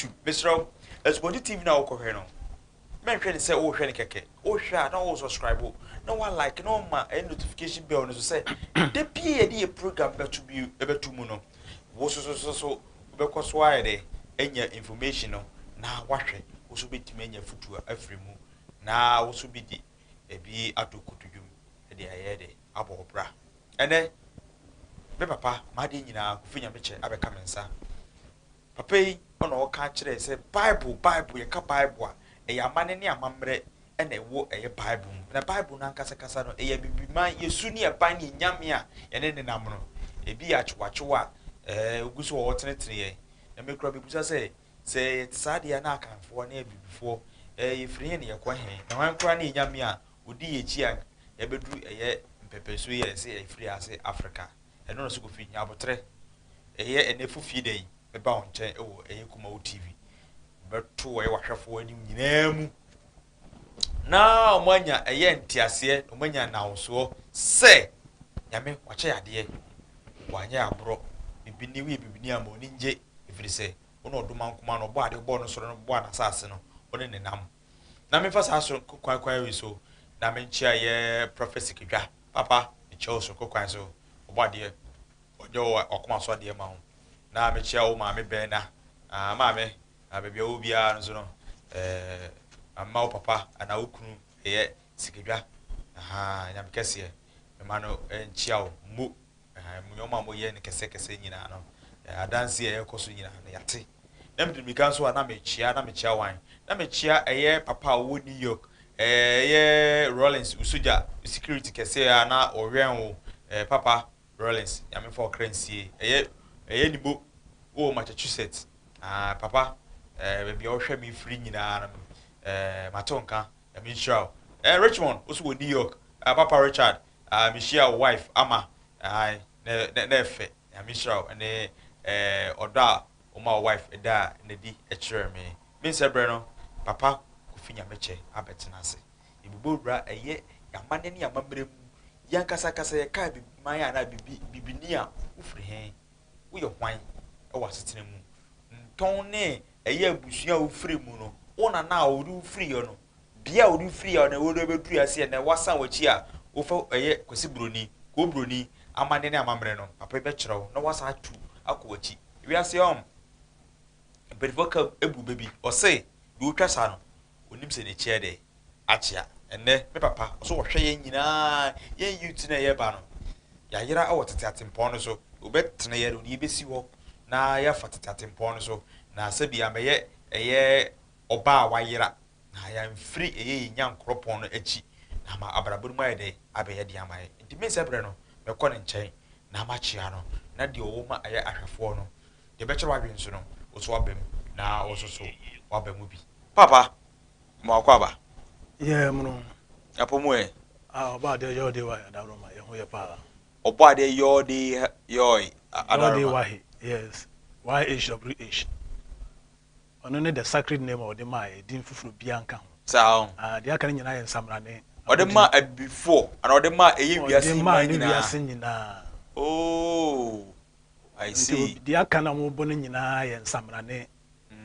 YouTube Mr. as what TV now coherent men can say oh keke oh share no subscribe no one like no ma a notification bell no say the PAD program better be able to muno so because why they any information no na wahwe also be timenya futu afri mu na also be di ebi atokutudum e de ayede abobra ene me papa ma de nyina kufinya meche abeka mensa papa yi ono o ka kire say bible ye ka bible a e amane ne amamre ene wo eye bible na bible na nkasa kasa no e bibi man yesu ne ban ne nyame a ye ne nam no ebi achwachewa oguso wo tenetene ye na me kura bebusa say tsade na akanfo na bibifo yefiri ne yakwa hen na wan kura ne nyame a odi yechi a yebedu eye mpepeso ye say yefiri ase Africa eno no so ko fi nyabotre eye enefu fi den be ba onche ewo eye KUMAWOOD TV beto we wahwefo anim nyinaamu na omanya eye ntiase omanya nawso se nyame wache yade wanye abro bibini wi bibini amoni nje ifiri se ono oduma nkoma no bo ade bo no soro no bo na sase no one ne nam na me fasa so kwan wi so na me nchia ye prophecy kedwa papa e cho so kwan so bo ade ojo okoma so ade ma ho na me chia o ma me ben na ma me abebia obia no so no amma o papa ana okunu ye sikedwa nyam kese me ma no nchia o mu nyoma mo ye ne kese nyina no adansi e koso nyina no yate na me kan so na me chia wan na me chia eye papa wo New York ye Rollins usuja security kese na owen wo papa Rollins ya me for currency eye nibo o Massachusetts papa be o hwe me free nyina na matonka ya me show Richmond also wo New York papa Richard me share wife ama na efe ya me show and oda o my wife da na di e kire me nse bre no papa kofinya meche abetina se ibubo bra eye yamane ne yamamrem yankasa kasa ye ka biman ya na bibini a ufri hen wo ye hwan e wasetena mu nton ne eye abusua ufri mu no ona na oru ufri yo no bia oru ufri yo na wo do bedu ase na wasan wachi a wo fa eye kwesi broni ko broni amane ne amamre no papa be kirew na wasa atu akwachi Ewiase Bedvoka ebu baby or say do twasa no onim se ne chia de achia enne me papa so wohwe ye nyina ye youth na ye ba no ya yira awotete atempon no so obetene ye odi besi ho na ya fatete atempon no so na sabi ameye eye oba wa yira na ya mfiri eye nyankropon no achi na ma abraburu ma ye de abeye de amaye nti me sebre no me kɔ ne nkyɛn na ma chia no na de owo ma aye ahwefo no de be kyerɛ wadwen so no oso abem na oso so wabemu bi papa mo akwaba yeah mno apomu oba de yo de wa adaro ma ye ho ye pa oba de yo de yo adaro wa yes YHWH ono ne the sacred name of the ma din fufuru bia nka ho sao de aka nyina ye nsamrane ode ma before and ode ma eye wiase nyina oh I see de aka na mo bo nyina ye nsamrane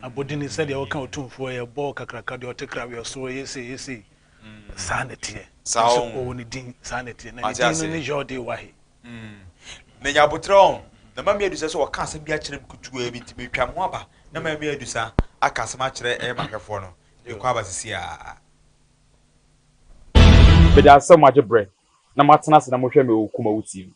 abodini said de waka otumfo ye bo kakraka de otekra we so yesi sanity sao oni din sanity na din ni jode wa he na nya botron na ma me adusa so waka asem bia kyerem kutu e bi ntimi twam ho aba na ma me adusa aka asem a kyere e mahwefo no e kwa aba sisi a be da asem agebre na matena se na mo hwe me KUMAWOOD TV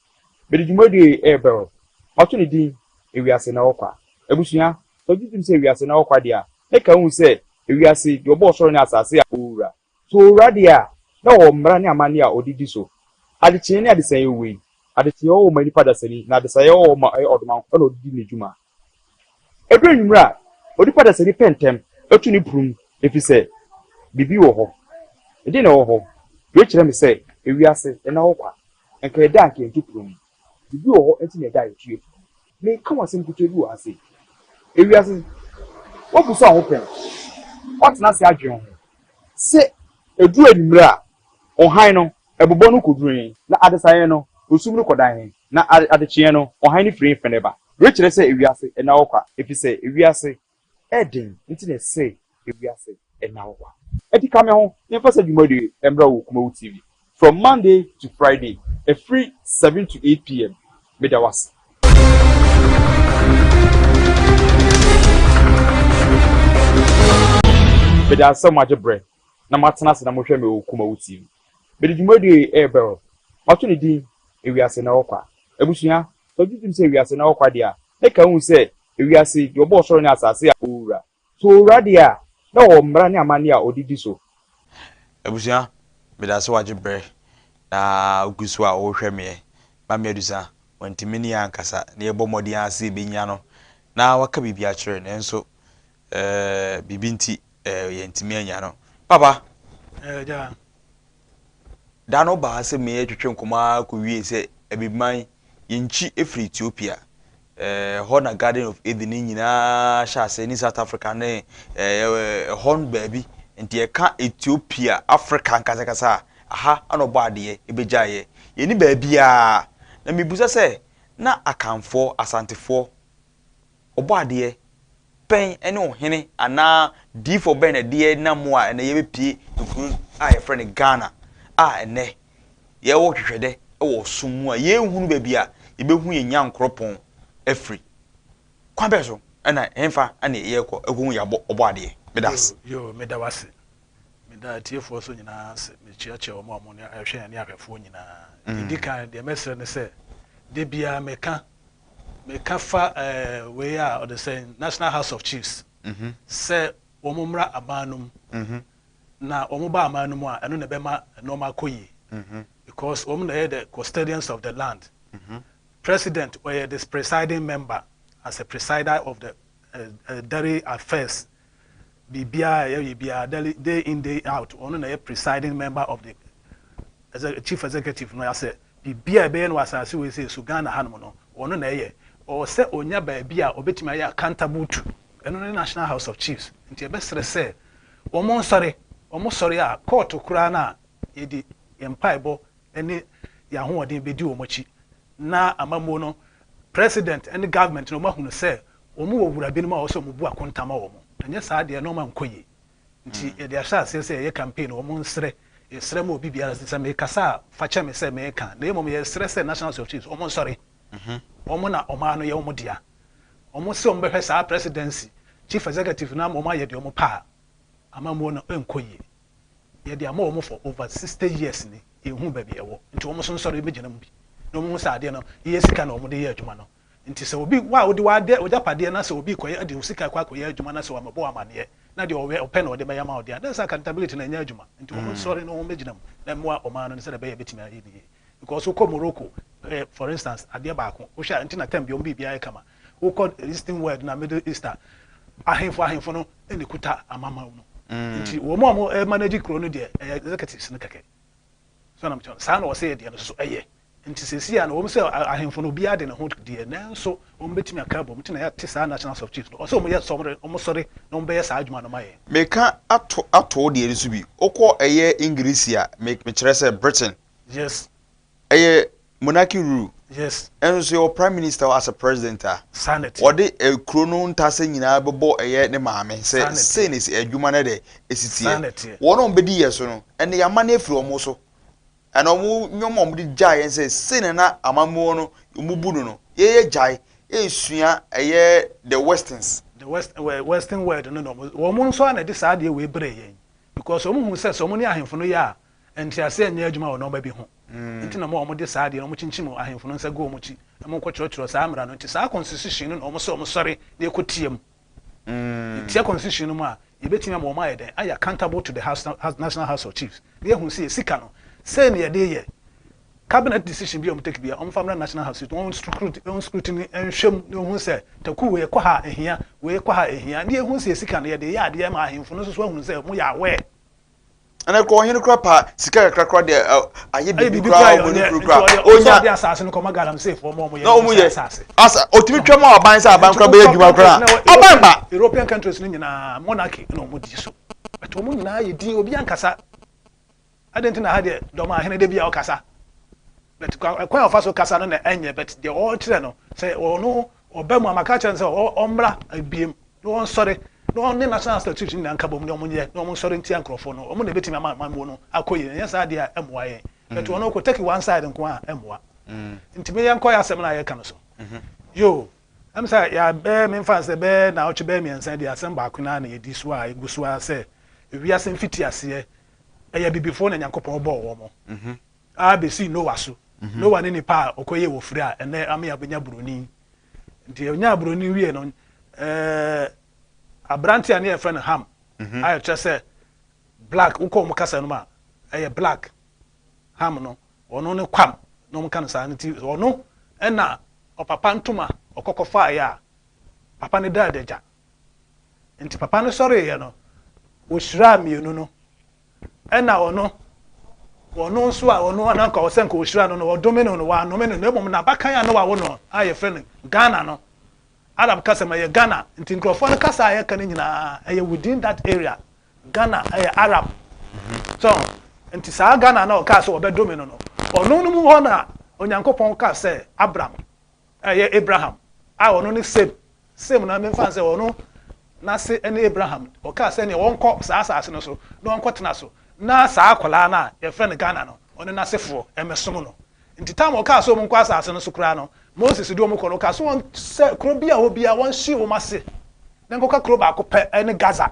be di dwumadi e bero mato ni din Ewiase Nna Ho Kwa ebusua so jitim se Ewiase Nna Ho Kwa dia e ka hu se Ewiase de obo soro ni asase a owura so owura dia na o mra ni amane a odidi so adeche ni adesan yewe adeche o ma nipa dasani na adesan ye o ma odoma ko na odidi ne djuma edre nwura odipa dasani pentem etu ni prum efise bibi wo ho edi na wo ho we kire me se Ewiase Nna Ho Kwa enka eda nke ntu prum bibi wo ho enti na eda yetue me ka wasem kutu du ase Ewiase wo buso ho pen what na se adwen ho se edu enimra ohan no ebobo no kodruin na adesaye no osum no kodan na adechie no ohan ni free feneba we kire se Ewiase Nna Ho Kwa efise Ewiase Eden internet say Ewiase Nna Ho Kwa. Eti kame ho never said you made Embra KUMAWOOD TV from Monday to Friday, a free 7 to 8 p.m. Medawas. Beda so much bread. Na matana se na mohwe me KUMAWOOD TV. Beda you made ebero. Mato ne din Ewiase Nna Ho Kwa. Ebusua, so you say Ewiase Nna Ho Kwa dia. E kan hu say Ewiase your boss so na asase a owura. So radia na o mra ne amane a odidi so. Ebusua, beda so waje bre. Na ugusu a wo hwe me. Ma me adusa, wantimi ni ankasa na yebo modi ase benya no. Na waka bibia kire na enso bibinti yentimi anya no. Papa, ja. Dano ba se me etwetwe nkoma ko wie se ebiman yenchi efri Ethiopia. Hona Garden of Eden nyina sha se ni South Africa ne hon baby nti e ka Ethiopia Africa nkasa aha anobo ade ebejaye yeni baby a na mebusa se na akanfo asantefo obo ade pen ene ohene ana di for ben ade na mo a na yebepie ekun a ye friend Ghana ene ye wo hwehwede e wo sumu a ye hunu baby a yebehu ye nyankropon efri kwabezo ana emfa ana ye ko egun ya obo ade medas yo medawase meda tiefo so nyina se me chiache o mo ne ahwe ya ne akafo nyina indika de mesre ne se de bia meka fa we are or the same National House of Chiefs se omumra abanum na omuba amanum a eno ne bema normal koyi because na the custodians of the land president or the presiding member as a presider of the daily affairs bibia day in day out ono na presiding member of the as a chief executive no say bibia be no asase we say so Ghana hanum no ono na or say onya ba bia obetima ya accountable to eno na National House of Chiefs nti ebesere say omo sorry a court kura na yedi empaibo ene ya hoodin bedi omochi na amamo no president and government no mahunu say omo wowura bi no ma so omubu akontama wo mo anya saa de no ma nkoye nti e de asha say ye campaign omo nsre esre ma obi biara say me kasa fa che me say me ka na emom ye sre say National House of Chiefs omo sorry omo na omo ano ye omo dia omo se omo behwe saa presidency chief executive na omo aye de omo pa amamo no enkoye ye de omo for over 60 years ni ehu ba bi ewo nti omo so sorry megina mu bi no mu sa ade no ye sika na omo de ye adwuma no nti se obi wa odi wa de ojapade na se obi koye ade sika kwa koye adwuma na se wa mabo amane na de owe open ode be yama ode that's accountability na nya adwuma nti omo sorry no omo megina mu na mo omo no se de be ye betimi aye bi because ko Morocco for instance ade ba ko o sha nti na tem bi omo bi bia kama o ko eastern world na middle eastern ahemfo no ene kuta amama no nti wo mo manage kro no de executives no keke so na mchon sa na wo say de no so eye nti sesi ya na wo say ahemfo no bia de ne ho de na so wo betimi akabo mti na ya te sa National House of Chiefs no o so mo ye somre o mo sorry no mo be sa adwuma no maye meka ato de eri so bi okọ eye English ya me kire say Britain yes eye monarchy rule yes and so your prime minister as a president sanity what the krono ntase nyina bebo eye ne maame say ne adwuma na de esitie wono mbedi yeso no ene ya mane afiri omo so and omo nyom omo di jai say na amamuo no omubunu no ye jai esua eye the western world no omo nso na de saa de we bre yen because omo hu say so omo ni ahemfo no ya enti ase anya adwuma wo no ba bi ho nti na mo omo de saa de omo chinchim ahemfo no nsa go omo chi omo ko chiro saa amra no nti saa constitution no omo so omo sorry na ekotiem nti constitution no ma yebetimi ma omo ayede ay accountable to the National House of Chiefs de hu say sika no say na yede ye cabinet decision bi omo take bi omo family National House on scrutiny enhwem ne hu say taku we kwa ha ehia de hu say sika no yede ya de ma ahemfo no so hu say mo ya we ana ko hin kra pa sika kra de aye bibi kra onya de asase no ko magalam say for mo no ye asa otimi twam aban say aban kra be adwuma kra aban ba European countries no nyina monarchy no mo di so but mo nyina ye din obi ankasa adenti na ha de do ma hene de bia o kasa but kwa ofa so kasa no na enye but the all tire no say ono obamu amaka chan say omra abiem no on sorry no ne national institution na nka bom ne omunye no omun sori ntia nkrofo no omun na betimi amamu no akoye yen sa dia emoa yen but wono ko take one side nko a emoa ntime yen koya asem na ye ka no so yo am say ya be me fa say be na oche be me nsan dia asem ba kuna na ye di so a eguso a say Ewiase mfiti ase eya bibifo na Nyankopon bo wo mo a be si no waso no one ni pa okoye wo firi a ene am ya benya broni nti onya broni wie no abranti ani e friend ham I just say black uko mu kasa no ma eye black ham no ono ne kwam no mu kan sa nti ono ena opapa ntoma okokofa ya papa ne da deja nti papa no sorry ye no wo shira mienu no ena ono nso a ono ananka wo senka wo shira no wo domino no wa no me no emom na bakan ya no wa wo no aye friend Ghana no Arab kasa ma ye Ghana nti nkrofo no kasa aye kan nyina aye within that area Ghana aye Arab so nti sa Ghana na o ka so obe domino no ono no mu ho na Onyankopon ka say Abraham a ono ni same na me fan say ono na se ene Abraham o ka say ne wonko sa asase no so no wonko tena so na sa akola na ye friend Ghana no ono na sefo emesom no nti tam o ka so mu nko asase no so kura no Moses do mu kono ka so won se kro bia ho bia won hye wo mase na nko ka kro ba ko pe ene Gaza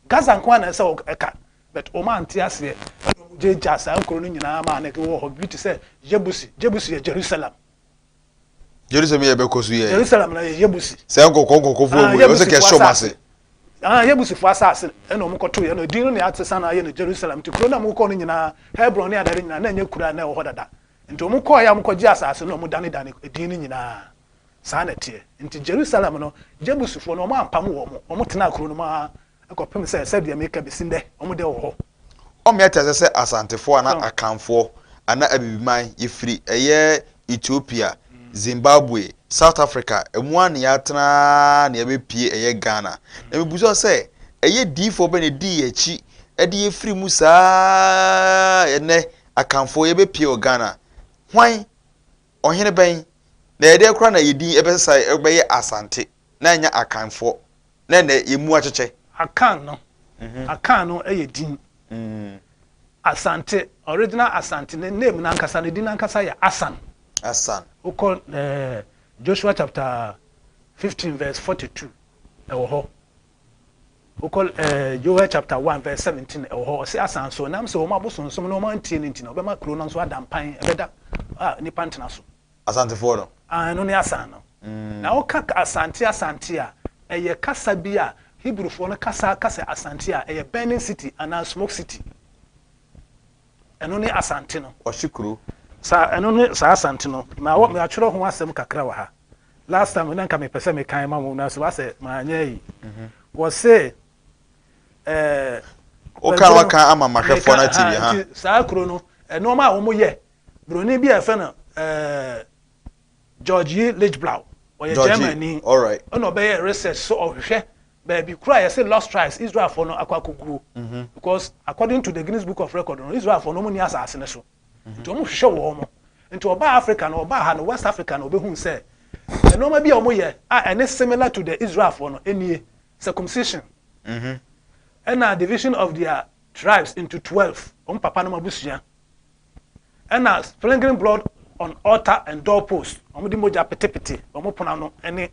nko na se o ka but o man ti ase je jasa kro no nyina ma na ke wo ho bi ti se Jebusi ye Jerusalem ye be ko su ye Jerusalem na ye Jebusi se nko fo mu o se ke show mase Jebusi fo asase ene o mu ko to ye no din no ne atesa na ye no Jerusalem ti kro na mu ko no nyina Hebron ne adare nyina na nya kura na wo ho dada nti o mu ko ya mu ko ji asase no mu dane din no nyina sa na tie nti Jerusalem no Jebusi fo no o mu ampam wo mu tena kro no ma akopem se dia make be sinde o mu de wo ho o me atese se asantefo ana akanfo ana abibiman yefiri eye Ethiopia Zimbabwe South Africa emu an ya tena na ebe pie eye Ghana na mebuso se eye D4 be ne di echi e de yefiri mu saa ene akanfo ebe pie o Ghana hwan ohene ben na ede kra na yedi ebe sai ebe ye asante na anya akanfo na na emu acheche akan no eye din Asante original Asante name na nkasa ne din nkasa ya Asan we call Joshua chapter 15 verse 42 ewo ho we call Joel chapter 1 verse 17 ewo ho say Asan so nam so ma bosonsom no man tie nti no be ma kro no so adampan ebeda nipa ntena so Asante for no no ne Asan no na o ka Asante a eye kasa bi a Hebrew for no kasa Asante a eye burning city and smoke city eno ne Asante no oshikuru sa eno ne sa Asante no ma wo me atwero ho asem kakra wa ha last time na nka me pese me kan ma mo na so wase ma anya yi wo say o kan wa kan ama mahwefo na TV ha sa kro no eno ma wo mo ye broni bi e fe no George Lichblau o ye Germany all right ono be research so ohwe baby cry I say lost tribes Israel for no akwakugu because according to the Guinness Book of Record no Israel for no money asase ne so nti omo hwehwe wo mo nti oba Africa no oba ha no West Africa no obehun say no ma bia omo ye and similar to the Israel for no enie circumcision and a division of their tribes into 12 papa no mabusua and a sprinkling blood on altar and doorpost omo di moja petepete omo pona no any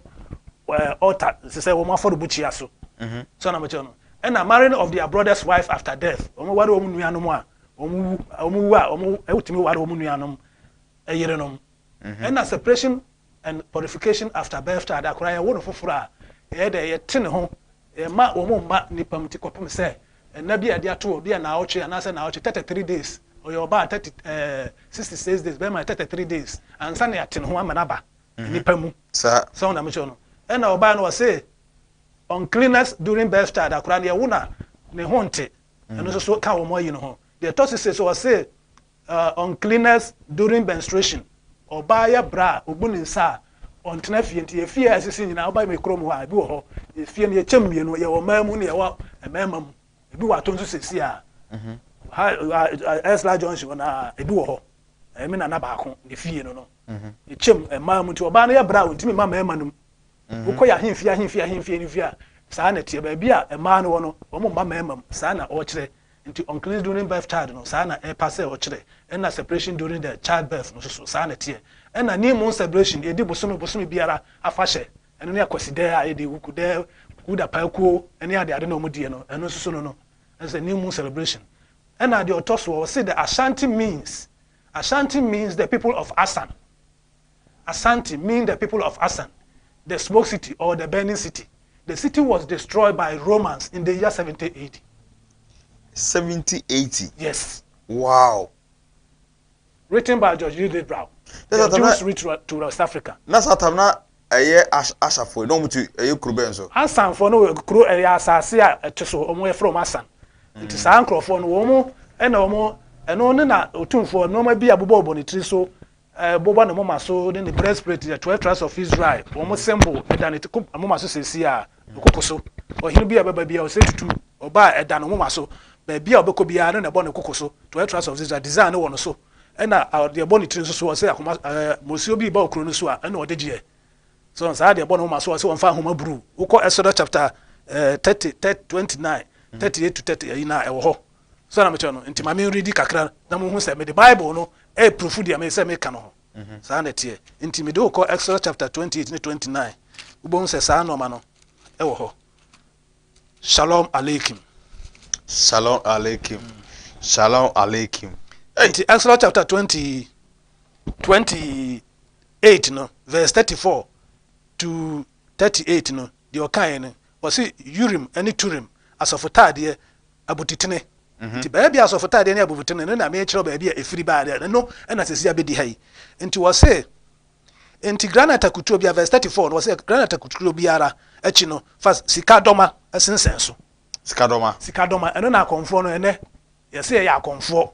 altar say woman for the butcher so so na meche no and a marrying of their brother's wife after death omo ware omo nuanom a omo ewutimi ware omo nuanom eyerenom and a separation and purification after birth to adakora ye wono foforo a ye de ye tene ho e ma omo ma nipam ti kopem say na bia de ato bia na oche na say na oche 33 days or your ba 66 days be my 33 days and say na tene ho amanaba nipamu so na meche no and oba no say uncleanness during birth child akura ne wona ne honte eno so ka wo mo yi no ho the tosis say so say uncleanness during menstruation oba ya bra ogbuni nsa ontena fie nti efie asisi nyina oba me krom ho a bi wo ho efie ne echem mie no ye wo mamu ne ye wo emema mu ebi wa tonso sesi a Esla Johnson na ebi wo ho emi na ba ko ne fie no echem mamu nti oba no ya bra ontimi mama ema no uko ya himfia ni fia saa na tie ba bia e ma no wono omo mba mema saa na o kire nti uncleanness during birth child no saa na e pass o kire na separation during the childbirth no so saa na tie na new moon celebration e di bosono biara afahye eno ne akwaside a e di wukude kuda pakuo ene ade no omudie no eno so no as a new moon celebration na the otoso say the Ashanti means the people of Asan. Ashanti mean the people of Asan, the smoke city or the burning city. The city was destroyed by Romans in the year 70 AD. 70 80. Yes. Wow. Written by George Judith Brown. The Jews reached to West Africa. That's how I'm not a Asha for no to a Krubenzo. Asan for no crew area Sasia to so omwe from Asan. It is uncle for no womo and omo and only na otun for no may be a bobo bonitri so boba no mama so then the breastplate the 12 tribes of Israel almost symbol than it cook mama so say sia kokoso or he be a baby or say to or buy a dan mama so baby obeko bia no na bon kokoso 12 tribes of Israel design no one so and na the bonitri so say akoma mosio bi ba okro no so a na odegye so on say the bon mama so on fa homa bru uko Exodus chapter 29 38 to 30 ina ewo ho so na me chono nti ma me read kakra na mo hu say me the Bible no e proof dia me say me ka no ho sa na tie nti me do ko Exodus chapter 28 and 29 ubon say sa no ma no ewo ho shalom alaikum shalom alaikum shalom alaikum nti Exodus chapter 28 no verse 34 to 38 no the okan no was Urim and Turim asofotade abotitene nti baabi asofotade ne abotitene no na me kire baabi a efiri baade no na sesi abedi hai nti wose nti granata kutuo bia verse 34 no wose granata kutuo biara achi no fa sikadoma asensenso sikadoma eno na akonfo no ene yese ya akonfo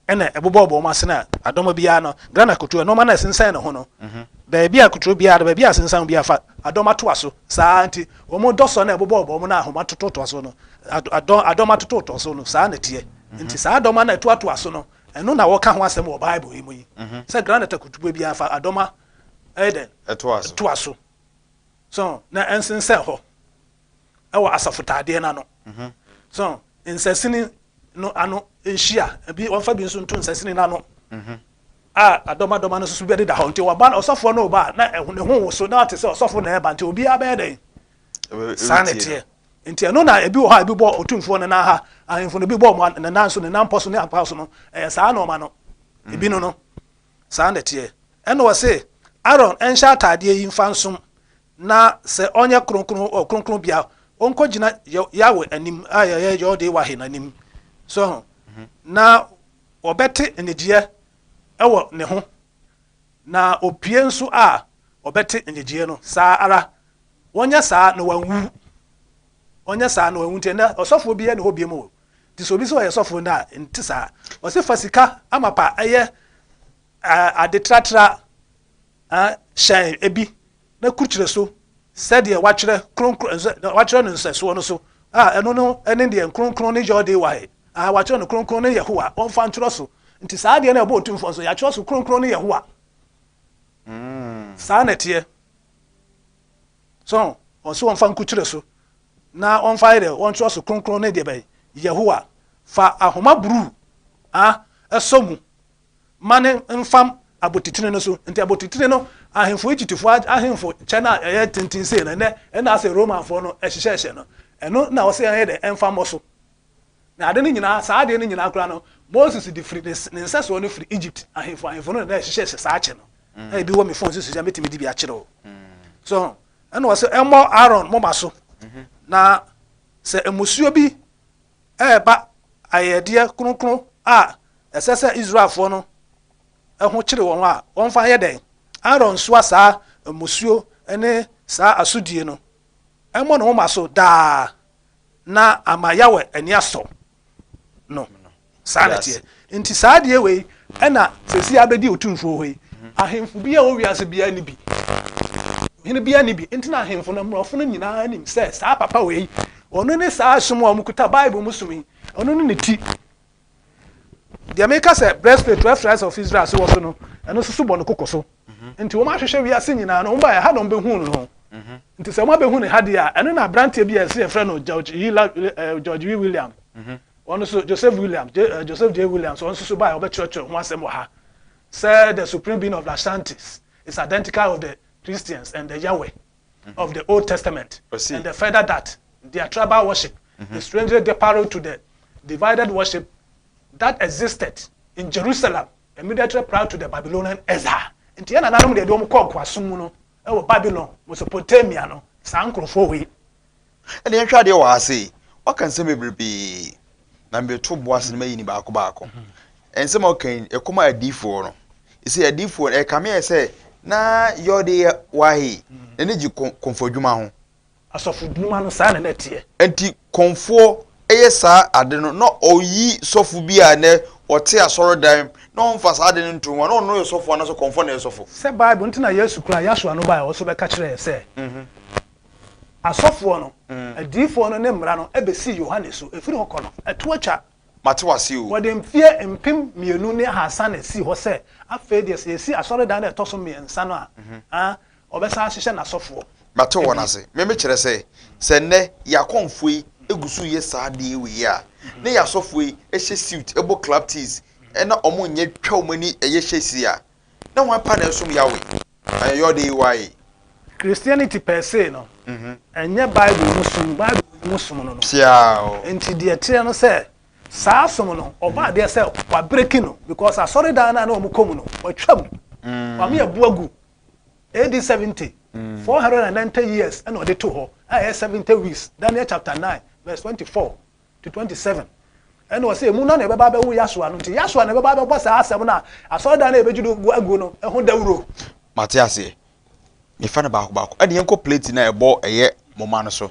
ene ebobobo ma sena adoma bia no granata kutuo no ma na asensen no ho no baabi a kutuo biara baabi asensen bia fa adoma to aso saa nti omo doso na ebobobo omo na ahoma tototo aso no adoma tototo aso no saa na tie nti saa adoma na to aso no eno na wo ka ho asem wo Bible emu yi say granata kutuo bia fa adoma eden to aso so na ensensen ho ewa asafotade na no so nsesini no ano enhia bi wonfa bi nso nto nsesini na no adoma no susu bi da ho nti wa ba na osofo no ba na ne ho so na ate se osofo na eba nti obi abeden sanity nti no na ebi wo ha ebi bo otumfo no na ha ahemfo no bi bo mo na nanso ne namposo ne apaso no saa no ma no ebi no sanity eno wo se Aaron ensha atade yi mfa nsom na se onye kronkron bia onko gina yawe anim ayeye yode wahe nanim so na obete enegye ewo ne ho na opie nso a obete enegye no saa ara wonya saa no wanwu nti na osofo bia ne hobie mu ti so bi so ye sofo na nti saa o se fasika amapa eye adetratra shan ebi na kurchire so said ye wachire kronkron wachire no nseso no so eno no ene de kronkron ne jode wahe wachire no kronkron ne Yehowa on fa ntro so nti saa de na ebo otumfo so ya chiro so kronkron ne Yehowa saa na tie so on so on fa nkuchire so na on fa ire on chiro so kronkron ne de bai Yehowa fa ahoma bru esomu mane mfam abotitine no so nti abotitine no ahemfo echitifo ahemfo chana tintin sei na ase Roman fo no ehihye no eno na wo se yan de enfamo so na ade ni nyina saa ade ni nyina kura no Moses di free ne nsaso no free Egypt ahemfo no na ehihye saa che no e bi wo me phone so metimi di bi a kire o so eno wo se emo Aaron mo maso na se emusuo bi ba ayede kronkron esese Israel fo no eho kire won a won fa ye den Aaron so asa musuo ene sa asudie no emo no maso da na amayawe ani aso no sanity nti saade we ena sesi abedi otumfo hoi ahemfu bia o wiase bia ni bi hene bia ni bi nti na ahemfu na mrofo no nyina anim se sa papa we ono ne sa asomo amukuta Bible musumi ono ne ti the America said breastplate 12 tribes of Israel so no eno susu bo no kokoso nti wo ma hwehwe wiase nyina no mba ya ha no be hu no nti se mo be hu ne ha dia eno na brante bi ese e friend no George William one so Joseph J Williams one so by obetro ho asem wo ha say the supreme being of the Ashantis is identical of the Christians and the Yahweh of the Old Testament and the further that their tribal worship is strangely parallel to the divided worship that existed in Jerusalem immediately prior to the Babylonian exile. Nti na nanom de dom kɔ kwasum no e wo Babylon Mesopotamia no san krofo we. E de hwa de wo ase o kan se mebrebe na mbe to boase na mayi ni baako baako. Ense ma kan e koma adifo no. Ise adifo e kame e se na yode wahi ene ji konfodwuma ho. Asofodwuma no sa na netie. Enti konfo eye sa ade no na oyi sofu bi a ne ote asoro dan no mfasa ade no ntuma no no yosofo na so konfo na yosofo se bible ntina yesu kura yasua no bai oso be ka kire se asofo no adifo no ne mra no ebesi yohane so efiri hokọ no etoacha matewase o wode mfie empim mienu ne hasa na si ho se afa de se si asoro dan na etoso miensa no a obesa ahyehe na asofo matewo na se me kire se ne yakonfoi egusu ye saade we ya ne yasofoi ehye suit ebo club tees ena omo nye twa omani eye hyesi a na wan pa na esum yawe ayo de wai Christianity per se no enye bible musum no siao enti de tire no se saa som no oba de se wa breaking no because asori dan na omo komu no wa twam wa me abuagu AD 70 490 years and ode to ho 70 weeks Daniel chapter 9 verse 24 to 27 and was say mu na na beba be wo Yasua no nti Yasua na beba be bo sa asem na aso da na ebejudo agu no ehun dawuro Matiase me fa na baako ade yenko plate na ebo eye moma no so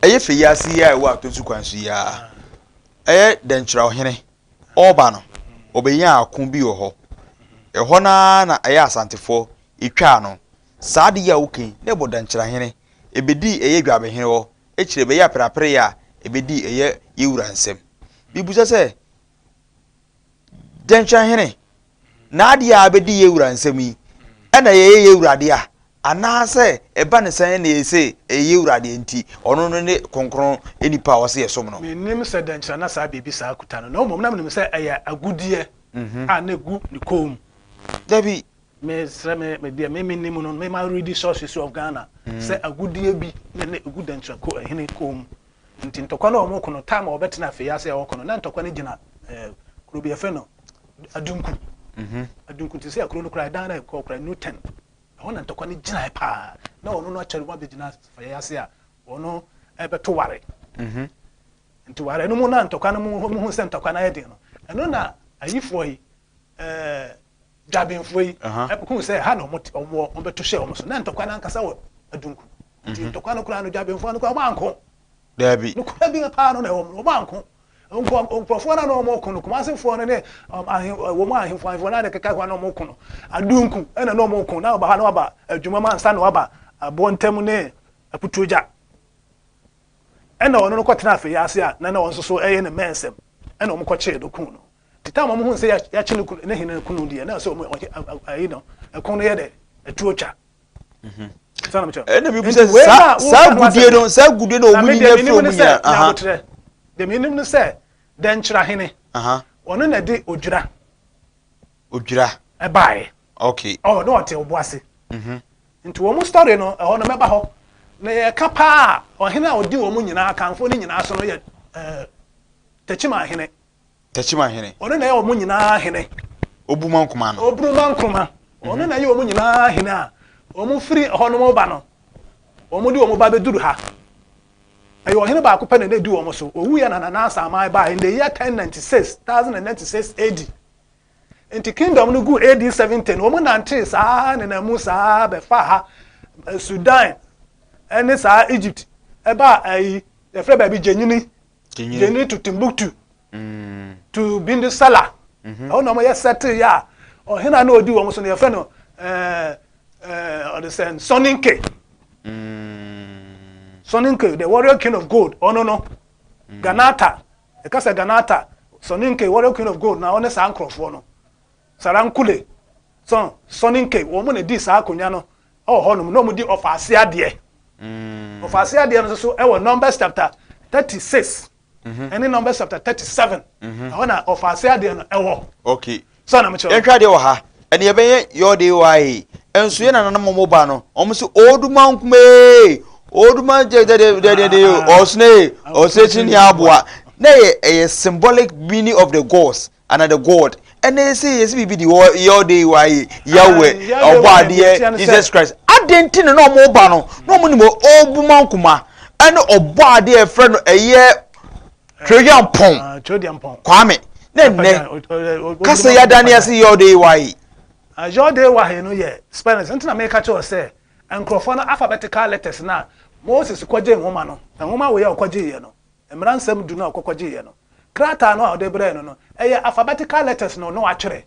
eye feyasi ya ewo atonsu kwansu ya eye denkyira ohene oba no obeya akon bi ho eho na eye asantefo etwa no saade ya oken na ebo denkyira hene ebedi eye dwabe hene ho echire be ya prapre ya ebedi eye yewura nsem bibuza se denkyira hene na ade ya abedi yewura nsem yi ena ye yewurade a anase eba ne san na yese yewurade enti ono no ne konkron enipa wose yesom no menim se denkyira na sa bebi sa akuta no na omom na menim se eya agudie a na gu ni kom dabi me sre me dia me nim no me ma read sources of Ghana se agudie bi na egu denkyira ko ehene kom nti ntokwa na omo kono time obetena afi ya se e wokono na ntokwa ne gina kuro bi efe no adunku adunku ti se akuro no kura dan na ko kura Newton ona ntokwa ne gina pa na ono no achare wa be gina fa ya se a ono ebeto ware nti ware no mu na ntokwa no mu se ntokwa na yede no eno na ayifo yi jabinfo yi epku se ha no omo beto hye omo so na ntokwa na nkasa wo adunku nti ntokwa no kura no jabinfo no kwa banko dabi no kura bi pa no na wo banko onkrofo na no mo kono kumasefo no ne wo mo ahemfo na de keka kwa no mo kono adunku ena no mo kono na ba ha no aba adwuma ma nsa no aba abontem ne aputuoja ena wono no kwotena afi ya ase a na wonso so eye ne mensem ena mo kwche do kun no tita mo hu se ya chine kun ne hina kun de na so mo ayi no kun no ye de atuocha sana mcho ena bi bu se sa gudie no omu ni afro mu ya aha de minim no se denkyira hene ono na de odwira e bae okay oh no ate oboase nti wo mu story no e ho no meba ho na ye kapa ohene a odi wo mu nyina kanfo ni nyina so no ye techima hene ono na ye wo mu nyina hene obuma nkoma ono na ye wo mu nyina hene a wo mu firi ho no mo ba no wo mu di wo mu ba be duru ha ayo hene ba ko pene na di wo mo so owu ya na asa mai ba in the year 1096 AD enti kingdom no gu AD 17 wo mo nante sa na mu sa be fa ha Sudan ene sa Egypt e ba ayi e fra ba bi jenyini to Timbuktu to Bindu Sala o no mo ye settle ya o hene na odi wo mo so na ye fa no the sen Soninke Soninke, the warrior king of gold. Oh no. Ganata. Ekasa Ganata. Soninke, warrior king of gold. Na one sa ankrofo no. Sarankule. So Soninke, wo mo ne di sa akonya no. oh honum no mu di ofase ade ofase ade no so e wo Numbers chapter 36 any Numbers chapter 37 na ofase ade no e wo okay so na me cho entwa de wo ha ene ye ben your day why enso ye na na mo ba no omo se oduma nkume oduma de osne osechini aboa na a symbolic meaning of the gods and the god and they say yes be the your day why Yahweh obade Jesus Christ adenti no mo ba no mo ni mo obuma nkuma and obade friend eye Trodian pon kwame ne kasa ya Daniel say your day why your day why no ye Spanish ntina make catch us say enkrofo no alphabetical letters na Moses kwaje nhoma no nhoma we ya kwaje ye no emransam du na kwaje ye no krata no de bre no eye alphabetical letters no atwere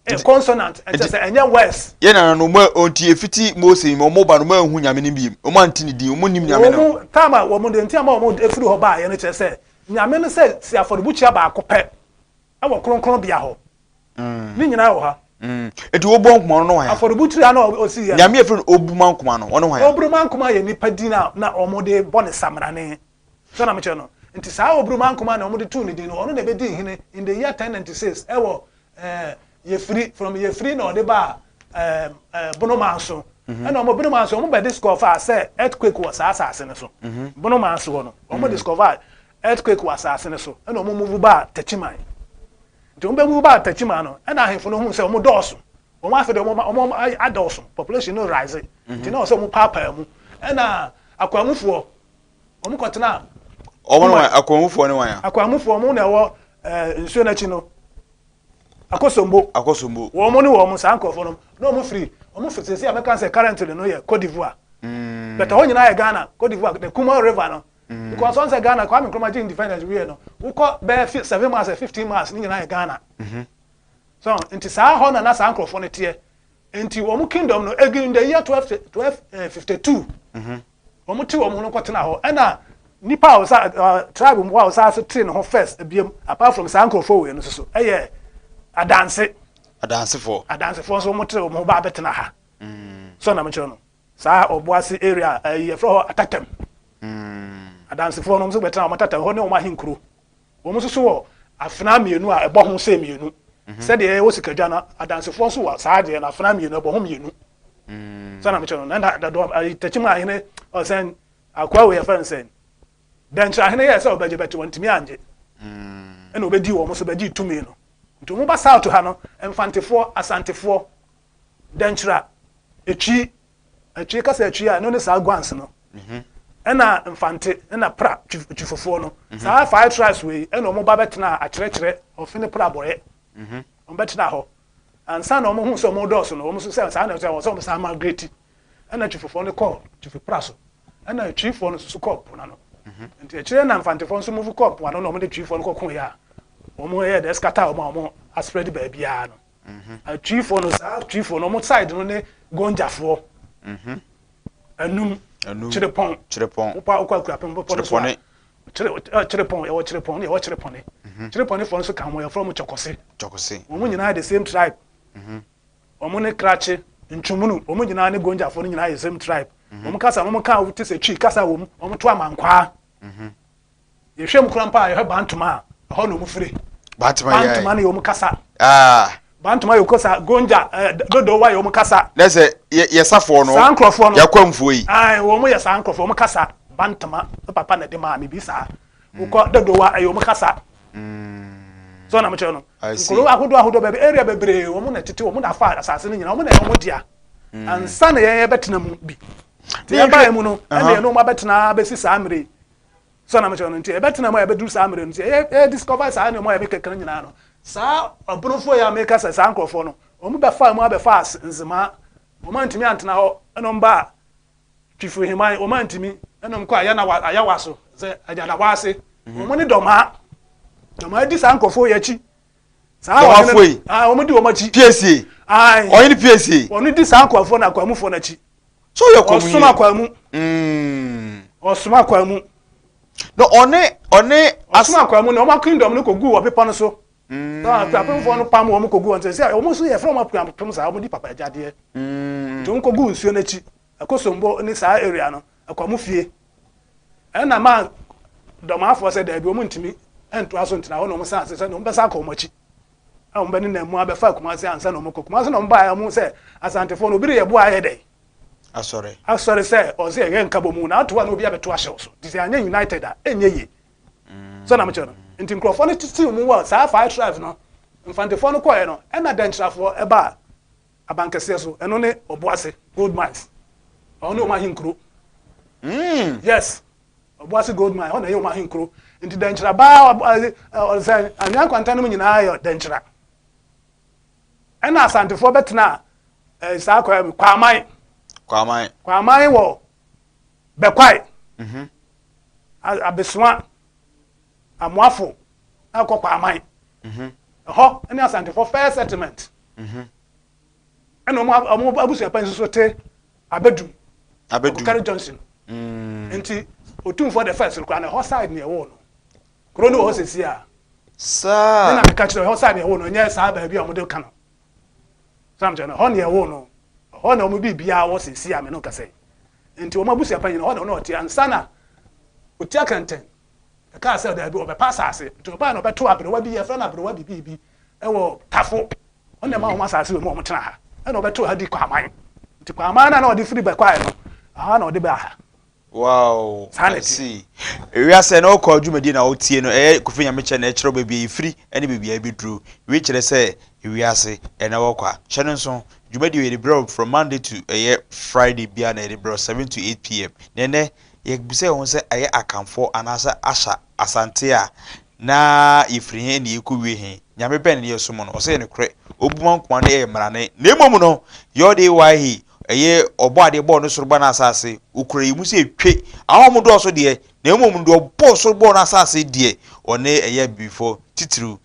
a consonant and just enye words ye na no mo onti efiti Moses mo ba no ma hu nyame ni bi mo antini di mo nim nyame no tama wo mo de ntia ma wo efiri ho ba ye no che nyame no se si afọrọbuchia ba akopẹ e wo kronkron bia ho ni nyina wo ha eti wo bon kuma no ha afọrọbuchia na o si ya nyame efiri obuman kuma no wono ha obuman kuma ye nipa di na omode bone samrane so na me che no nti saa obuman kuma na omode tu ni di no ono na be di hine in the year 1096 e wo ye free na ode ba bono manso and omo bono manso omo be discover say earthquake was asase ne so bono manso no omo discover earthquake was asase so and omo move ba tachiman nti omo be move ba tachiman no and ahemfo no hu say omo doso omo afede omo adoso population no rise nti na so omo papa mu and akwamufo omo kotena omo no akwamufo ne wan akwamufo omo na ewo nsuo na chi no akosombo wo ni wo mo sankofo no no mo free se American say currently no ye Cote d'Ivoire but ho nyina ye Ghana Cote d'Ivoire the Kumawo river no because once Ghana kwa me Nkrumah independence we no we call be 7 months 15 months ni nyina ye Ghana so nti saa ho na sankofo no tie nti wo mo kingdom no in the year 1252 wo mo ti wo mo no kwotena ho na nipa o sa tribe mo wa o sa so tri no ho first ebiem apart from sankofo we no so adanse for so motre mo ba betena ha so na me chiro no sa obuasi area ye fro atatem adanse for no so betena mo tatem ho ne o ma hinkuro wo mo so wo afena mienu a ebo ho se mienu se de wo sikadwa na adanse for so wa sa de na afena mienu ebo ho mienu so na me chiro no na do tachima hene o sen akwa we fan sen den tra hene ye se obaje beto wantimi anje ena obedi wo mo so baji tumi no nto mo ba south ha no emfantefo asantefo denchira echi kasa echi a no ne sa guans no ena mfante ena pra chifofo no sa five tribes we ena mo ba betena akyerɛkyerɛ ofine pra bore on betena ho ansa na mo hu so mo dos no mo so say sa na so mo sa migrate ena chifofo no call chifopra so ena chifofo no so call na no nti akyerɛ na mfantefo so move call na no mo de chifofo no kokon ya omo here the scatter omo spread baabia no atwifo no sa atwifo no mo side no ne gonjafo anum chirepon opa okwa pembo chirepon chirepon e chirepon e chirepon chirepon fo so kan mo from chokose omo nyina the same tribe omo ne krache ntwumunu omo nyina ne gonjafo no nyina the same tribe omo kasa omo kan wuti se twi kasa wo omo to amankwa ye hwem krampa ye bantuma ho no mu free bantuma ne yom kasa bantuma yo kosa gonja dodo wa yom kasa lese ye safo no sankrofo no yakwamfo yi wo mo ye sankrofo mo kasa bantuma papa na de ma me bi sa wo ko dodo wa yom kasa so na mo che no nkuru ahodo bebe area bebre wo mo na tete wo mo na fa asase no nyina wo mo na yo mo dia ansa na ye betena mu bi te ba mu no ene no ma betena besi sa amre so na me che no nti e betena mo e beduru sa amre nti e discover sa na mo e be kekere nyina no sa abunofo ya make sa sankrofo no o mu be fa nzima o ma ntimi antena ho eno mba twifu himan o ma ntimi eno mko aya waso ze ajana wase o mu ni doma di sankrofo ya chi sa o mu di o ma chi PSA o yin PSA o ni di sankrofo na kwamufo na chi so ye kwamu osuma kwamu osuma kwamu no one asuma kwamu no ma kingdom no ko gu wo pepa no so so apem fo no pam wo mo kogu on say o mo so ye from apem sa o di papa jade to mo kogu nsuo na chi akosombo ni sa area no akwamu fie na ma do ma afo say da bi o mo ntimi ento aso ntina wo no mo sa say no mo besa ka o mo chi a mo bani na mu abefa kuma say ansa no mo kokuma so no mo ba ya mo say asantefo no biri ye bo aye dey asore say o say ye nka bomu na ato na obi abeto ahye so dis anya united a enye ye so na mo che no nti nkrofo no titi mu wa sa 5 drive no mfantefo no koye no na dentrafo eba abankese so eno ne oboase gold mines ono ma hinkro yes oboase gold mine ono ye ma hinkro nti dentra ba say anya kwanta no nyina ayo dentra ena asantefo betena sa kwamai wo bekwai abeswa amoafo akọ kwamai ho ene asantefo first settlement ena omo abusu apan so te abedum Carry Johnson nti otumfo the first kwa na ho side ne wo no kro no ho sesi a sa na ka kire ho side ne wo no nya sa ba bi omo de ka no samje no ho ne wo no ho na omo bibia wo sesi a me no ka say nti omo abusu apan ne ho na oti ansana oti akanten ka say da bi obepa asase nti oba na obeto abrewa bi ye fra na abrewa bibi ewo tafo ho na ma ho asase we mo tena ha na obeto ha di kwaman nti kwaman na odi free be kwai no aha na odi be aha. Wow, I see. Ewiase Nna Ho Kwa dwumadi na otie no Kofi Nyameche na ekiro bebi free ene bebi e bidru we kire say Ewiase Nna Ho Kwa hye nso dwumadi we bro from Monday to Friday bia na bro 7 to 8 p.m. nene ye bise won say aye akamfo anasa asha asante a na ifri he ne ekuwe he nyame ben ne yesomo no o say ne kure obuma nkwa na e mrane na emom no yode why he obo ade bo no soro ba na asase ukure yimu se etwe ahom do so de na emom do bo soro bo na asase de one before titru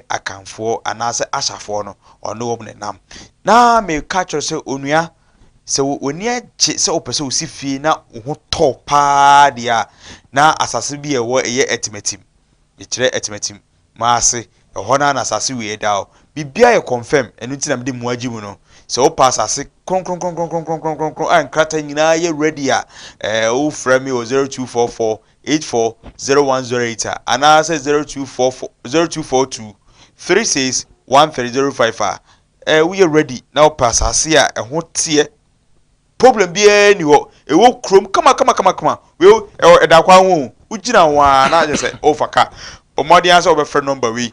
akamfo anase ashafo no ono wo ne nam na me catch say onua se oni ache se opese osifie na ho to pa dia na asase bi ewo etimatim ye kire etimatim maase ho na asase we da bibia ye confirm enu ti na me de mu agimu no se o pass asase kron an krata nyina ye ready a o frame me 0244 840108 ana say 0242 361305 we are ready now pass asase a ho tie problem bi ni ho ewo krom kama we da kwa ho ugina wa na je say o faka omodi answer obefre number we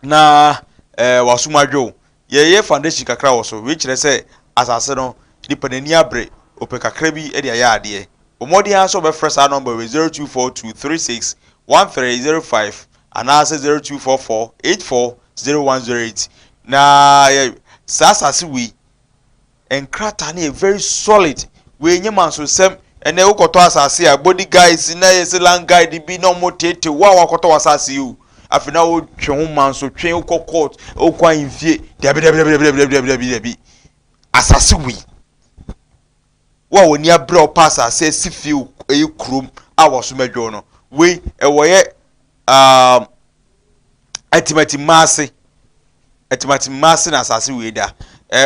na wasumadwo ye foundation kakra wo so we kire say asase no nipa nani abre ope kakra bi e de aya ade omodi answer obefre sa number we 0242361305 and say 0244840108 na asase we enkrata na very solid we nyema so sem ene ukoto asase a body guys na yeselan guide bi no motete wa wakoto asase you afina wo twe ho man so twe ukokot okwa infie debi asase we wa woni abra pass asase sifie krom awoso medwo no we ewoye etimati masse na asase we da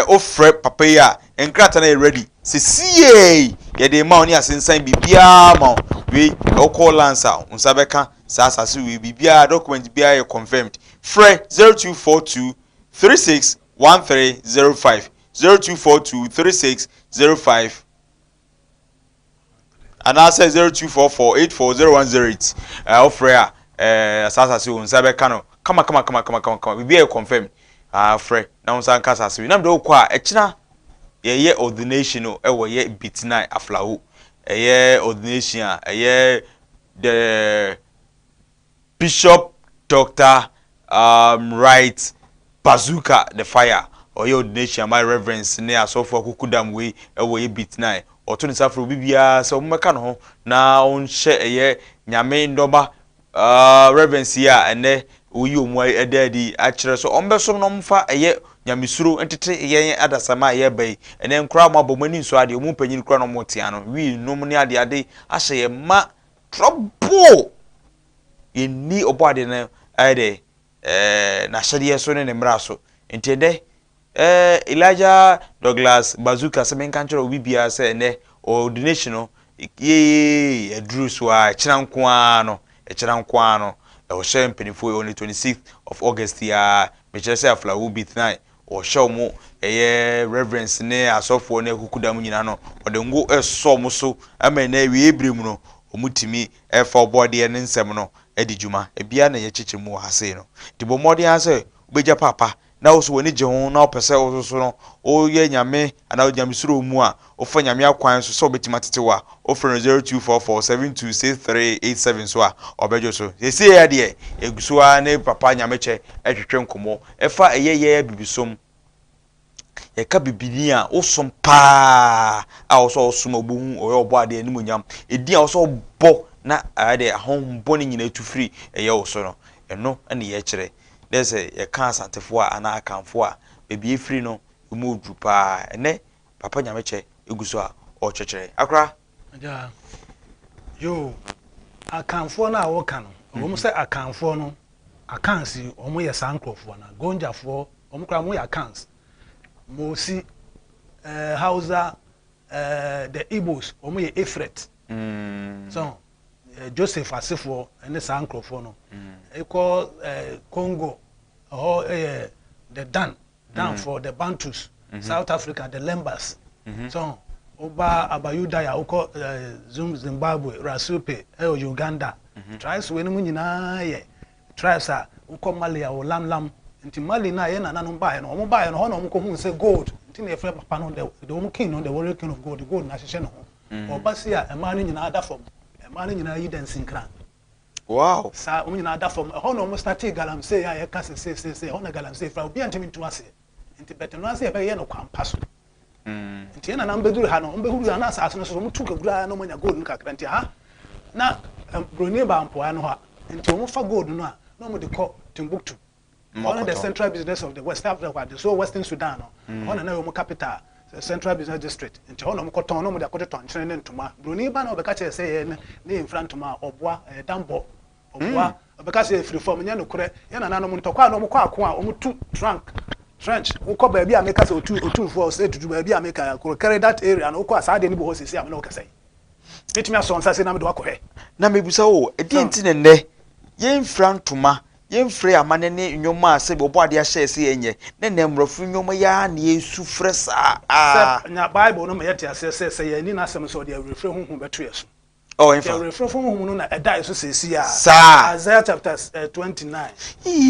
ofre papa ya enkrata na ready se sie ye de ma oni asensan bibia ma we call answer unsa beka sa asase we bibia document bia ye confirmed fre 0242 361305 0242 3605 and I say 0244 840108 ofre asase unsa beka no kama bibia ye confirmed fre na unsa nkasa se na mdo kwa echina ye ordination no ewo ye bitnai aflawo ordination the Bishop Dr. Right Bazooka the fire or your ordination my reverence ne asofo akukudam we ewo ye bitnai oto ni safro bibia se omeka no ho na onhye nyame ndoba reverence ya ene oyi omu edadi akire so ombesom no mfa nyamisuro entete yen adasama bai ene nkura ma bomani nso ade omu panyin kura no motia no wi nom ne ade ahye ye ma trouble inni obo ade na ade na hyɛdeɛ so ne ne mmara so nti de Elijah Douglas Bazooka se menka nkyerɛ obi bia se ne ordination no ye aduru so a kyerɛ nko a no kyerɛ nko a no o hyɛ mpanifo on the 26th of August ya me kyerɛ sɛ afla will be tonight o hyɛ mo reverence ne asɔfo ne kukudam nyina no o de ngo ɛsɔ mo so ama na wie ebrem no o mutimi ɛfa obɔde ne nsɛm no edi dwuma ebia na ye kyekye mu ha sei no de bɔ mɔde ha sɛ obegya papa na wo so woni gye ho na opese wo so no o ye nyame ana o nyame suro mu a o fa nyame akwan so so betima tetewa o fra 0244726387 so a obejo so yesi ya de eguso a ne papa nyame che ehwehwe nkomo efa eyeye bibisom ye ka bibini a o som pa a o so som obu o ye obo ade ani munyam edi a o so bo na ade ahom bo ne nyina etufiri eye o so no eno ene ye kire there's a cancer tefo ana akanfo a bebi efiri no mu drupa ene papa nyameche eguso a o chechere akra ja yo akanfo na wo kan no wo se akanfo no akansi omo ye sankrofo na gonjafo omo kra mo ye akans mosi Hausa the Igbos omo ye Efret so Joseph Asifo ene sankrofo no eko Congo the Dan for the Bantus South Africa the Lembas so oba abayuda ya uko Zimbabwe Rasupe Uganda tribes we mu nyina ye tribes a uko Mali ya lamlam nti Mali na ye nana no bae no omo bae no ho no omo ko hu se gold nti na efre papa no the omo king no the warrior king of gold na hyehyɛ no ho oba si a ema no nyina ada fam ema no nyina yi dancing kran wow sa omo nyina ada fam ho no omo start galamsey ya ye ka se ho na galamsey fra obi antimi ntu ase nti beto no ase e be ye no kwampa so nti ena na mbeduru ha no mbehuru na asase no so omo tuka gura no manya gold nkakra nti ha na broni ba mpoa no ha nti omo fa gold no a no mo de ko Timbuktu one of the central business of the West Africa so Western Sudan no one na omo capital central business district nti ho no mo koton no mo de akoton kyene ne ntoma broni ba na obeka che say ne infra ntoma oboa dambo oboa obeka say free form nya no kure ye na nanom ntokwa na omo kwa ako a omo tu trench ukọ ba bia make say otu for say tutu ba bia make carry that area na ukọ asade ni bo hosisi am na okasai betimi aso nsa say na me do akọhwe na mebusa wo edi nti ne nne ye infra ntoma ye mfre amane ne nyoma ase bo ade ahye se yenye ne ne mrofu nyoma ya na yesu frɛ saa na Bible no me yete ase say ye ni na asem so de refre honhom beto yeso oh in fact refre honhom no na eda yeso sesi a Isaiah chapter 29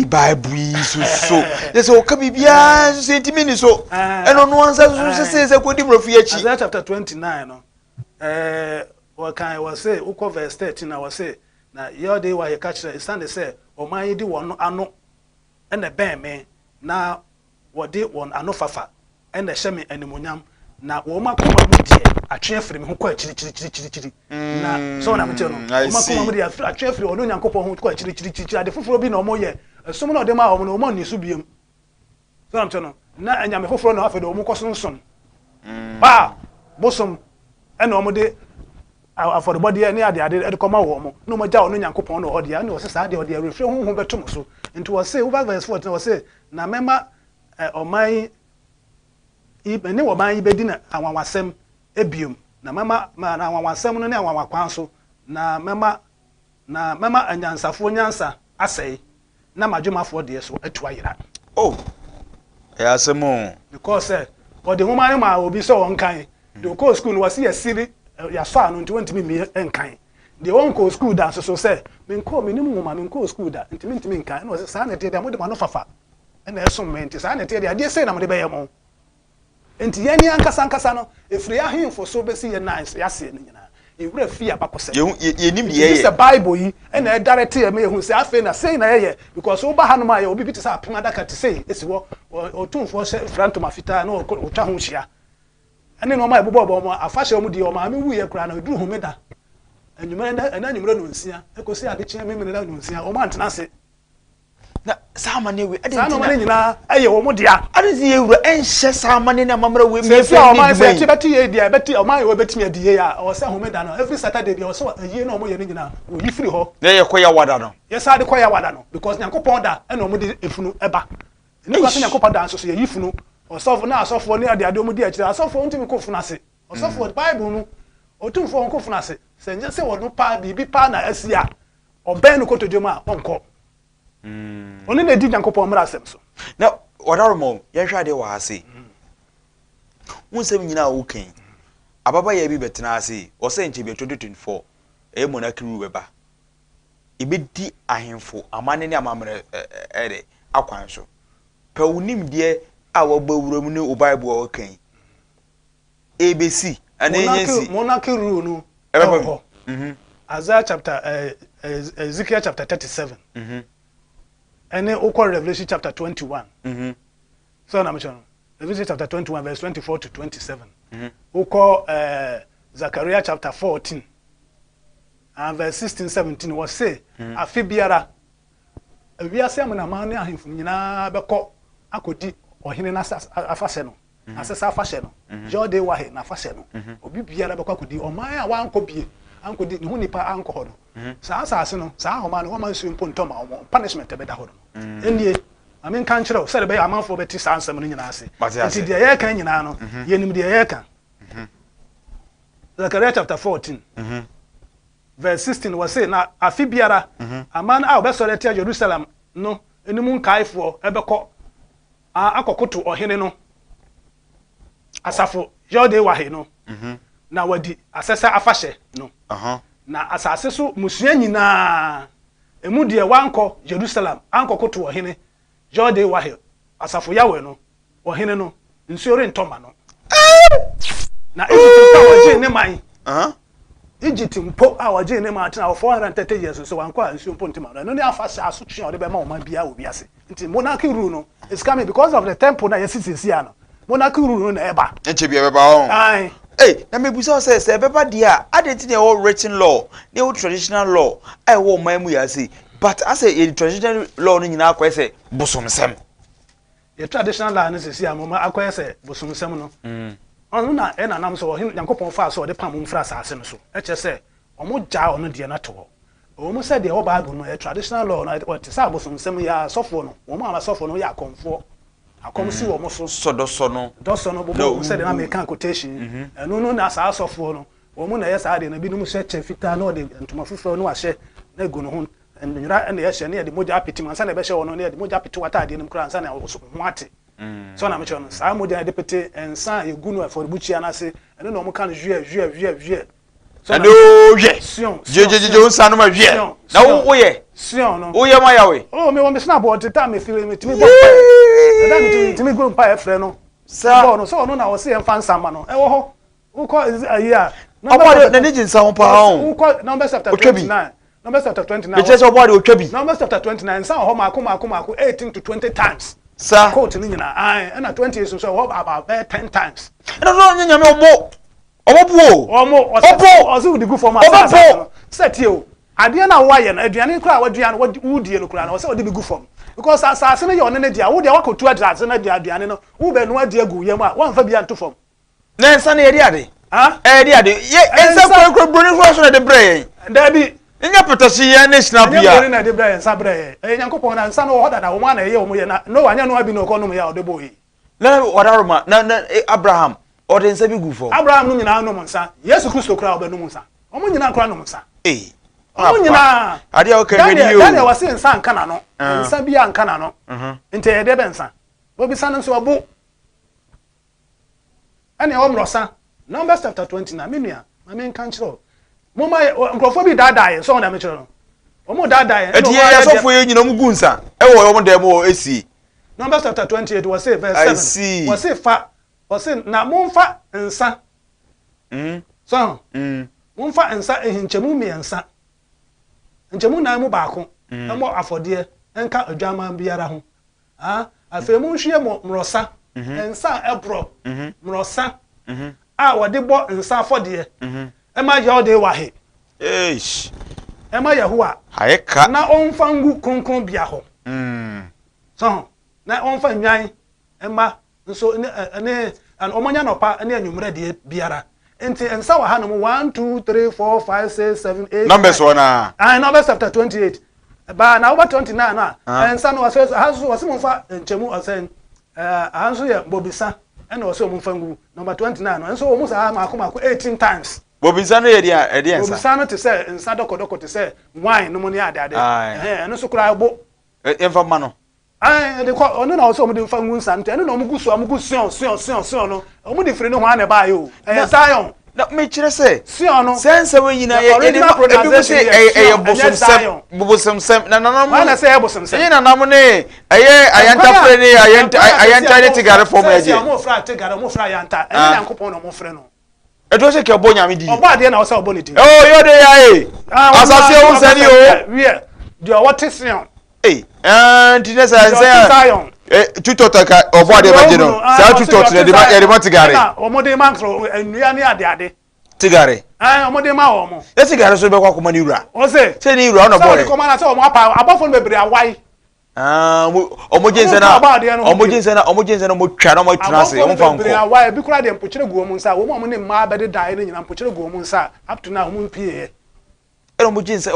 Bible so there's o ka bibia so sentimi ni so eno no ansa so se ko di mrofu yachi Isaiah chapter 29 no what can I say uko verse 13 na say na your day wa ye catch it stand say o man yi di won ano ene ben me na wo di won ano fafa ene hye me animonyam na wo makoma mu die atwe afiri me ho kwa chiri na so na mete no wo makoma mu die atwe afiri ono nyankopɔ ho kwa chiri ade foforo bi na omo ye som na ode ma omo no omo ni so biem so na mete no na anyame foforo na afa de omo kɔsonson ba bosom ene omo de for the body any ade e come wo mo no mo ja ono nyankopon no ode ya no se sa de ode refre hu betom so nti wo say over verse 14 wo say na mema oman ibeni wo man ibedi na anwanwasem ebiom na mema na anwanwasem no ne anwanwakwan so na mema anyansafo nyansa asɛe na madwumafo de so atu ayira oh ya asemo because ode hu man ma obi so won kan de ko school no wo say asiri ya so anu nti wantimi mi enkan de won ko school da so say men ko minim nwoma men ko school da nti ntimi nkan no say sa na te de mo de ma no fafa na eso men nti sa na te de ade say na mo de be ye mo nti ye ni ankasa no efiri ahemfo so be si ye nice ya se ni nyina ewura fi abakose ye nim de ye the Bible yi na direct ye me hu say afi na say na ye because wo ba ha no ma ye obi bi te say apem adaka te say esi wo otumfo franto mafita na o twa ho hia ene no ma ebobo mo afahye mu di o ma me wuye kura na oduru homeda anyumere no nsia ekosi ade kye me na no nsia o ma ntena se na Samane we Sana mane nyina eye wo dia adesi ewura enhye samane na mamra we me fi o man say ti beti ye dia beti o man we beti me die ya o say homeda no every Saturday dia o say ye na o mo ye ni nyina o yi free ho na ye koya wada no yes ade koya wada no because Nyankopon da e na o mo di efunu eba ni ko say Nyankopon da so ye yi funu o sofo na asofo ni ade ade o mo di a kire asofo ntimi ko funu ase o sofo Bible no o tumfo ko funu ase se nje se wo no pa bibi pa na asia o ben no ko todwoma onko oni na di Nyankopon mra asem so na wadaromo ye hwa de wa ase unsem nyina wo kan ababa ye bi betena ase o se nche bi 2024 e monarchy beba ibedi ahemfo amane ne amamre ere akwan so pa unim de a wabawuram ne o Bible o kan ABC ana yensi monarchy rule no Isaiah chapter Ezekiel chapter 37 and then Revelation chapter 21 so na mention Revelation chapter 21 verse 24 to 27 Zechariah chapter 14 and verse 16 17 was say afibiara Ewiase amana mane ahemfo nyina beko akodi ohene na afase no asesa afase no jode wahe na afase no obi biara beko akodi oman a wanko bie ankodi ne hunipa anko ho no saa asase no saa homa no homa nsu mpontom a punishment be da ho no endie amen kan kire se be amanfo beti saa nsem no nyina ase nti de ye kan nyina no yenim de ye kan Zechariah chapter 14 verse 16 was say na afibiara aman a obesore tia Jerusalem no enimu nkaifo ebeko akokoto ohene no asafo jode wahe no na wadi asesa afahye no na asase so musua nyina emu de wanko Jerusalem ankokoto ohene jode wahe asafo yawe no ohene no nsuore ntoma no na Egypt waje ne man Egypt mpo a waje ne man tena 430 years so wanko nsuo mpo ntoma no ne afahye asotwe ode be ma o man bia obi ase nti monarchy rule no is coming because of the temple na yesisi ano monarchy rule no na eba enche bia beba ho ai na mebusa say beba dia adenti na all written law na all traditional law ai wo man mu ya say but as a traditional law no nyina akwa say bosomsem the traditional law no say amoma akwa say bosomsem no onu na e na nam so Nyankopon fa so de pam mfra asase no so e che say omo ja ono de na to omo say de Bible no e traditional law na what say bosomsem ya sofo no omo ama sofo no ya konfo akomsi wo mo so sodoso no bobo say na make quotation enu no na sa sofo no omo na yes ade na bi no hye fita na de ntoma fufo no ahye na egu no ho enura na ye hye na de moja apiti mansa na be hye wo no na de moja apiti wata ade no kura ansa na ho ate so na me che no sa moja de pete ensa egu no for buchi anase enu no mo kan jue so ado hwe je unsa no ma hwe na wo ye sion no wo ye ma yawe me wo me snap board ta me feel me timi bo da me timi go pa e frɛ no sa no so no na wo se emfa nsama no wo ho wo ko ya obo na nji nsa ho pa ho wo ko number chapter 29 number chapter 29 which is obo de otwabi number chapter 29 nsa ho mako 18 to 20 times sa quote ni nyina ai na 20 is so about 10 times no nyanya me obo ozo di go for ma set you ade na wa ye na aduane kura waduane wudie no kura na se odi bi gu fom because asase no ye onene dia wo dia wakotu adrase na dia aduane no wo be no ade agu yam a wonfa bia nto fom na ensa na ye ade ye ensa kro broni so na de bre da bi nya petasi ye na snap ya broni na de bre ensa bre Nyankopon na ensa no ho dada wo ma na ye wo ye na no wanya no abi no ko no ya ode boy na wadaroma na Abraham ode ensa bi gu fom Abraham no nyina no monsa Yesu Kristo kra obe no monsa omo nyina kra no monsa nyina ade o kan ready yo Daniel wase nsa anka na no nsa bia anka na no nte ye de bensa obi san nso obu ane omrosa Numbers chapter 29 menua ma men kan kiro mo ma nkrofo bi dadaye so na me kiro no omo dadaye eti ye sofo ye nyina mu gu nsa e wo omo dem o esi Numbers chapter 28 was say verse 7 was say fa was say na momfa nsa so momfa nsa ehinchemu miensa nchemu na mu baako emo afode enka adwama biara ho afemu nhwie mo mrosa ensa ebro mrosa wode bo nsa afode ema ye ode wahe ema yehowa hayeka na onfa ngu kronkron bia ho so na on fa nwan emma nso ne an omonya no pa ne anwumre de biara enti ensa wa ha no 1 2 3 4 5 6 7 8 numbers one numbers chapter 28 ba na over 29 na ensa no wase mo fa nchemu osen anso ye bobisa ena wase mo fa ngu number 29 no enso mo sa ma 18 times bobisa no ye dia ensa bobisa no te se ensa dokodoko te se wine no mo ni ade eno so kura bo emfa ma no de ko ono na so mo de fa ngu nsante eno na mo gu sion no mo de firi no ho ane ba yo Zion na me kire se sion no sense we nyina ye ebi mo se bobosem sem na nanam na se bobosem sem ye nanam ne ayanta fre ne ayanta ne tigare form aje mo fra tigare mo fra ayanta ene na nkopon no mo fre no edo se ke obo nyame di obo ade na wo se obo ne di yo de ya asase o sani o we do what is sion tinesa Zion tutot ka obo ade baje no sa tutot ne de ma tigare na omode mankro enua ne ade tigare omode ma wo mo tigare so be kwa kuma ni wura o se ni wura no boy so ko mana se o mo apa abofo no bebre awai omojinse na mo twa na mo tuna se o fa nko awai bi kura de mpochire guo mu nsa wo mo ne ma be de dai ne nyina mpochire guo mu nsa up to now mo mpie omojinse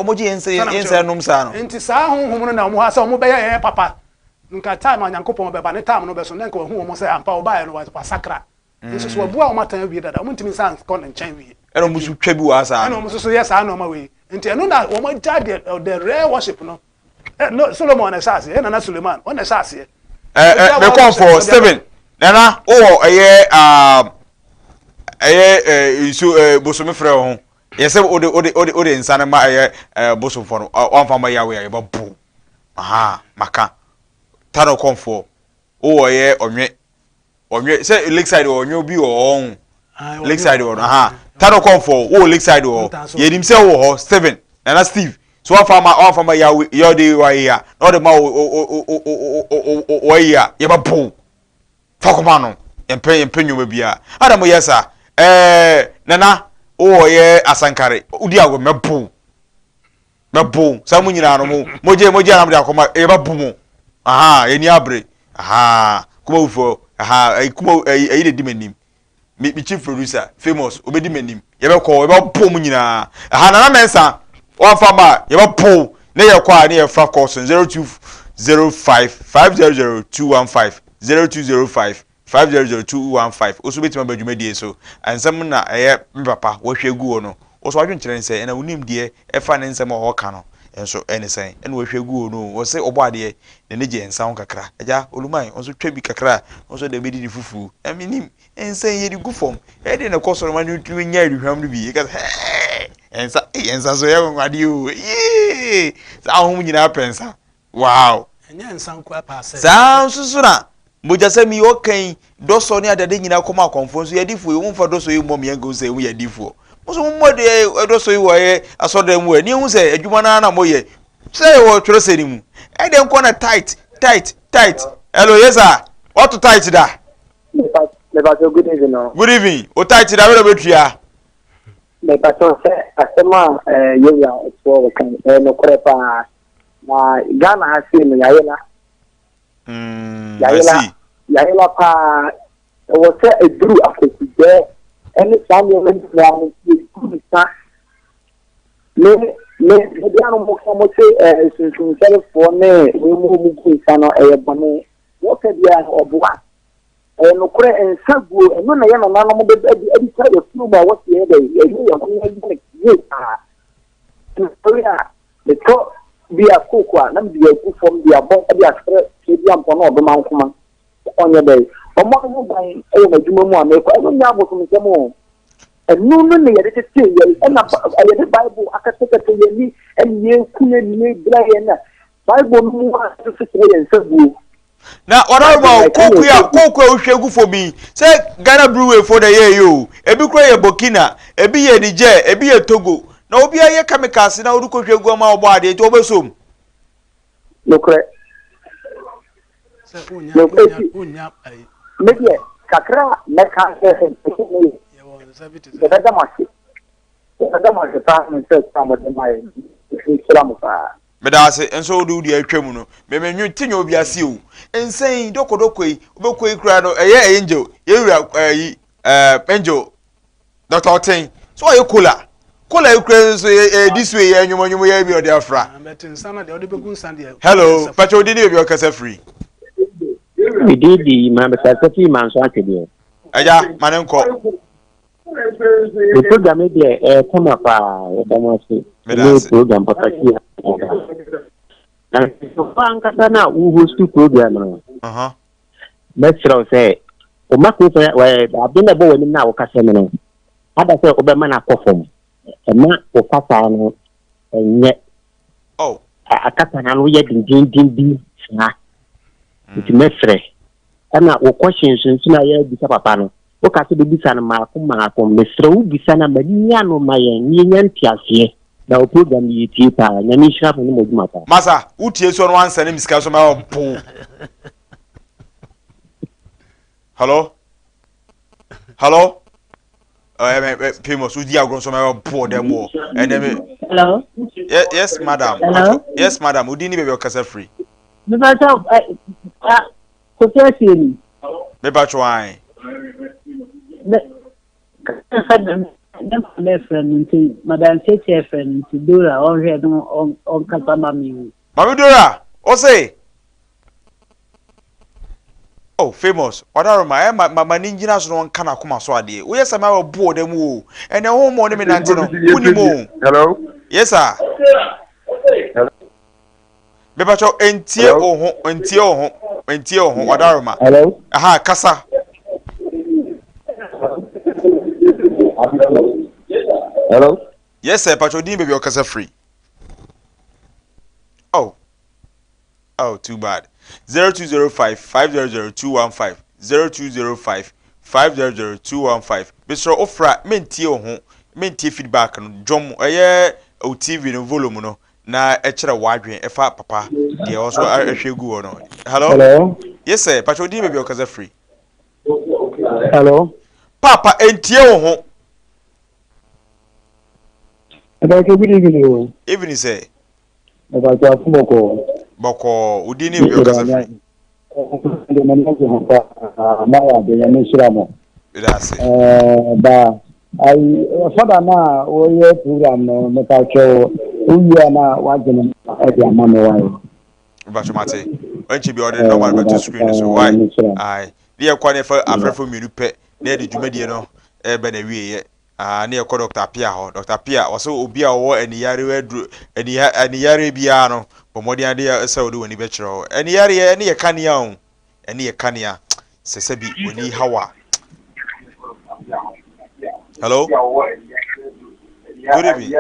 num sa no enti sa honhom no na mo ha se o mo be ye papa nka time anyankopon be ba ne time no be so na nka hu mo se ampa o ba ye no wa sakra nso so bua o matan wi dada mo ntimi san ko ne nchan wi mo su twa bi wa sa no mo so yes sa no ma we enti eno na o mo jade the rare worship no no Solomon na sase na Suleiman on na sase me come for 7 nana so bosomi frɛ ho yese ode nsane ma bosom for on fa ma yawe ya ba bu maka tano come for onwe say lakeside onwe bi on lakeside on tano come for lakeside o yedim say wo 7 nana Steve so one farmer ya de wa ya no de ma o ya ye ba bu fakoma no empe nyoma bia adam yesa nana o ye asankare udi ago mebu samu nyina no moje anam de akoma ye ba bu mu eni abre kuma ufo kuma de dimenim mi chief producer famous obedi menim ye be ko ye ba bu mu nyina nana mensa one farmer you pull near kwa near front course 0205500215 0205500215 also beti mabadwuma die so ansam na papa wo hwegu no also adwenkyere nse na wonim die efa ne nsem ho ka no enso enesen ene wo hwegu no wo se obo ade ne ne je nsa ho kakra aja oluman also twa bi kakra also de bedi di fufu eminim ensen ye di gufom e de ne kosoro ma ne tumi nya aduhwam no bi because ensa so ya ngwadi o sa ho nyina pensa wow enya ensa nkwa pa se sa susuna mojase mi okan doso ne adade nyina koma konfonso ya difu yo mfa doso yi mom yanga se mu ya difu so mo de doso yi wo ye asodam wo ni hu se adwuma na moye se wo twere se ni mu e de nko na tight hello yes sir what tight da good evening. Good evening. O tight da we betua. Me pato se asema yeya so kan no krepa na Ghana hasi no yayela. Yayela pa o se edru afeti de eni samu me na ku sa me dia no mo se sun self for ne we mo ku sa no bone wo ke dia obuwa no kure ensaguo eno na ye na na mo be adi try the flu ba what ye dey ye ho ye the to bi akokwa na bi aku from bi abon bi asre ke bi ampo na odo man kuma onye dey o mo mo ban e na djuma mu ameko eno nya bo so nsemo enu no ne ye de tete ye na ye de bible akatete ye ni en ye kunye ni bla ye na bible mu a so se ye ensaguo na oraba koku ohwegu for bi say Ghana brew for the year yo ebi kro ye Burkina ebi ye Niger ebi ye Togo na obi aye chemicals na odu kohwegu ma obo ade ti obesom lokre unya media kakra meka the Dama ta me se ta mo de mai islam fa me da se enso do di atwam no me menwu tinyo obi ase o ensen dokodokoi obekoi kura no eye angel yewura angel Dr. Otin so aye kola ekura so this way enwom ye bi odi afra hello pacho di ni obi okasa free we did the man but I man so atede aja manenko the program dey come up the program pataki na so ankasa na wo host program no let's say o mako so abena bo wani na wo kasa no ada say o be ma na perform na o kasa no enye akata na no ye din na it mesre ana wo questions na ye bisa papa no o ka se be bisa na ma ko mesre wo bisa na mania no ma ye nyenya ntiase na o program yi tie pa na mi shira fo no mo duma pa masa utie so no ansa ne misika so ma po hello Famous udi agron so ma po dem wo and hello yes madam hello? Yes madam udi ni be okasa free me ba so ko tesi me ba chwan me friend nti madam cheche friend nti dora on he no on kasa mami Dora o say Famous odaroma ma ninjina so no kana kuma so ade wo yesa ma bo dem wo ene ho mo ne me nante no uni mo hello yes sir hello me ba cho entie oho odaroma hello aha kasa hello yes sir pacho din baby okasa free too bad 0205500215 0205500215 Mr. Ofra mentie oho mentie feedback no dwom o TV no volume no na ekere wadwen efa papa de also ahwegu no hello yes sir pacho din baby okasa free hello papa entie oho good evening evening sir about boko udi ni bi okasa free ba ai fada na oye program no metacho uya na wagene e amano wai bacho mate onchi bi order normal but screen so why ai dia kwa ne fa afrefo mienu pe na de dwumadie no e be na wieye na e ko Dr. Pia ho Dr. Pia wo obi a wo aniyare wadru aniyare bia no pomodi ade ya esa wodi woni be kire ho aniyare ye ne ye kanea ho ene ye kanea sese bi woni hawa hello good evening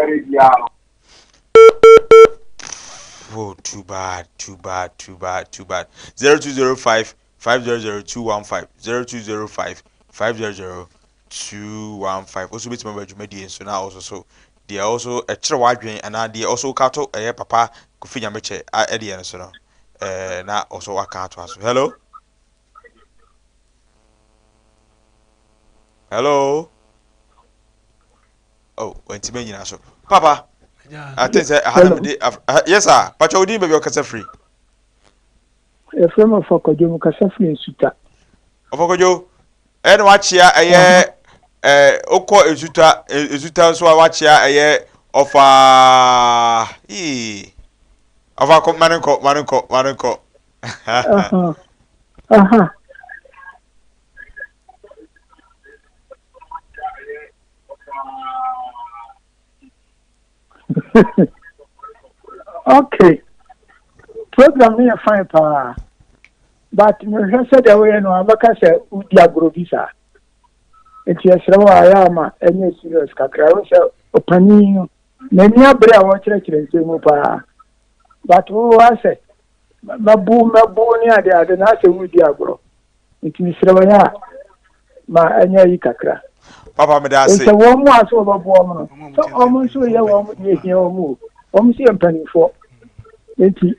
oh too bad 0205 500 0205 500 215 also bit member jumadi so na also so they also a kire wadwen and they also kato papa kofinya meche e de so no na also waka ato aso hello wenti me nyina so papa I think say yes sir pacho odi baby okasa free from Fokojo kasa free suta Fokojo ene wachia okọ ezuta so wachia ofa maninko okay program me fine pa but me said the way no abaka say udi agrobisa enti esrewa ayama enye serious kakra wo say opani na ni abre a wo kire nsemu pa but wo say mabu ni ade na say udi agro enti esrewa ya ma enye yi kakra papa me da say so wo mu aso babu o mu so o mu so ye wo mu ye o mu o mu si empani fo enti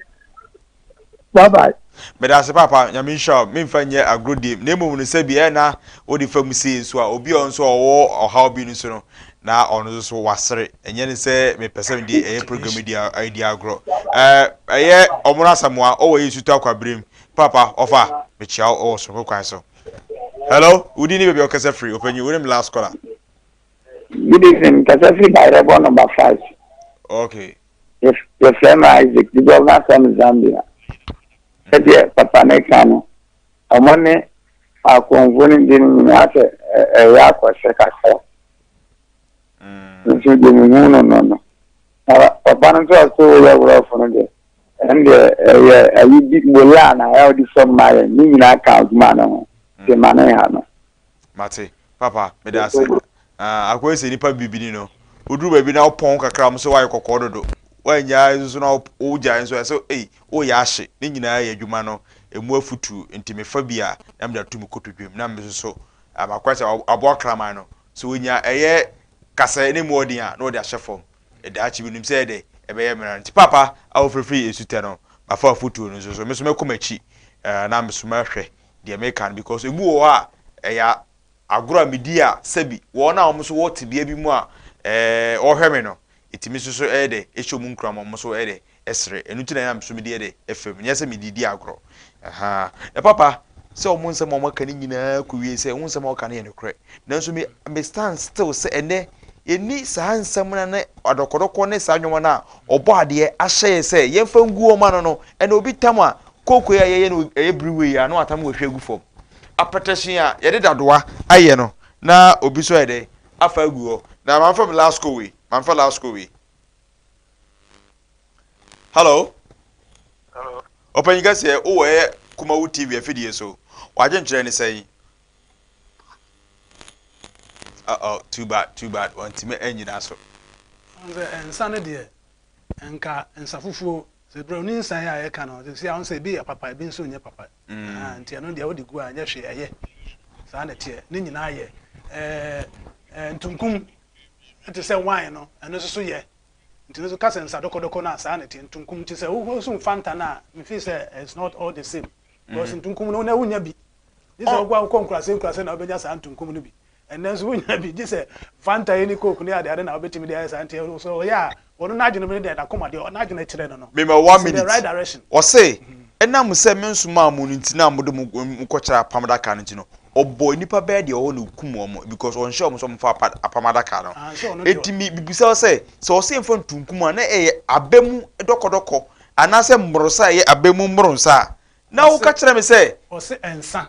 bye bye me da say papa nyame sha me mfa nye agrodi na emu no se bi na odi fam si so a obi on so owo oha obi no so no na ono so wasere enye ne se me person di program di idea agro eye omura samoa o we yusu to akwabrem papa offer me chia o so kwan so hello udi ni be okese free open you last caller. Good evening, Kasafi Direct number 5. Okay. If your friend Isaac, the governor from Zambia. Said Papa Nekano, a money are convoning in a yak or second. No. Papa and so well from there. And a big Mulan, I already saw my account man. The man. Mate, Papa, me da say. Akwe se nipa bibini no. Oduru ba bi na opon kakra mo so why kokodo do. Wanya so na oja so so o ya hye. Ni nyina ya adwuma no emu afutu ntime fa bia na me da tum kotodwem na me so abakwa se abo kraman no. So wonya eye kasa ne mu odin a na odi ahye fom. E da achi binim se de e be ye mera nti papa a ofrefri esute no. Afa afutu no so me so me komachi na me so ma hwe de me kan because emu wo a eya agora media sebi wona omuso wote bia bi mu a ohweme no itimi so de ehwomu nkram omuso de esre enuti na yam so media de efem nyese medidi agoro aha papa se omunsem omaka ni nyina kuwie se omunsem oka na ye nekre nanso me stand still se ene eni saa nsem na ne adokodoko ne saa nwomo na obo ade ahye se yemfa ngu o ma no ene obi tam a kokwe ya ye no ebriwe ya no atam wo hwegu fom apeteshin a yede dadoa aye no na obi so yede afa aguo na man from last school we hello open you guys here o we KUMAWOOD TV afidie so waje nkyere ne sai too bad want me enyina so nsa ne de enka nsafufuo se browni nsan ya ye ka no se ya onse bi ya papa bi nso nye papa nti eno de wodi gu anya hwe eye sa na tie ne nyina ye ntunkum enti se wine no eno so ye nti so kase nsa dokodoko na sa na tie ntunkum nti se wo so fanta na me feel say it's not all the same because ntunkum no na wunya bi this ogwa konkurase na obenya sa ntunkum no bi and then so wunya bi this fanta any coke ni ade na obetimi de sa nti so yeah wono na adwene me de na koma de na adwene kire no me 1 minute the right direction o say enam se me nsuma mu ntina mo de mu kochara pamadaka no ntino obo nipa be de o na kum omo because on show mo so mfa apamadaka no etimi bibisa o say so o say mfa ntunkum a na abemu dokodoko anase mbrosa ye abemu mbronsa na wo ka kire me say o say ensa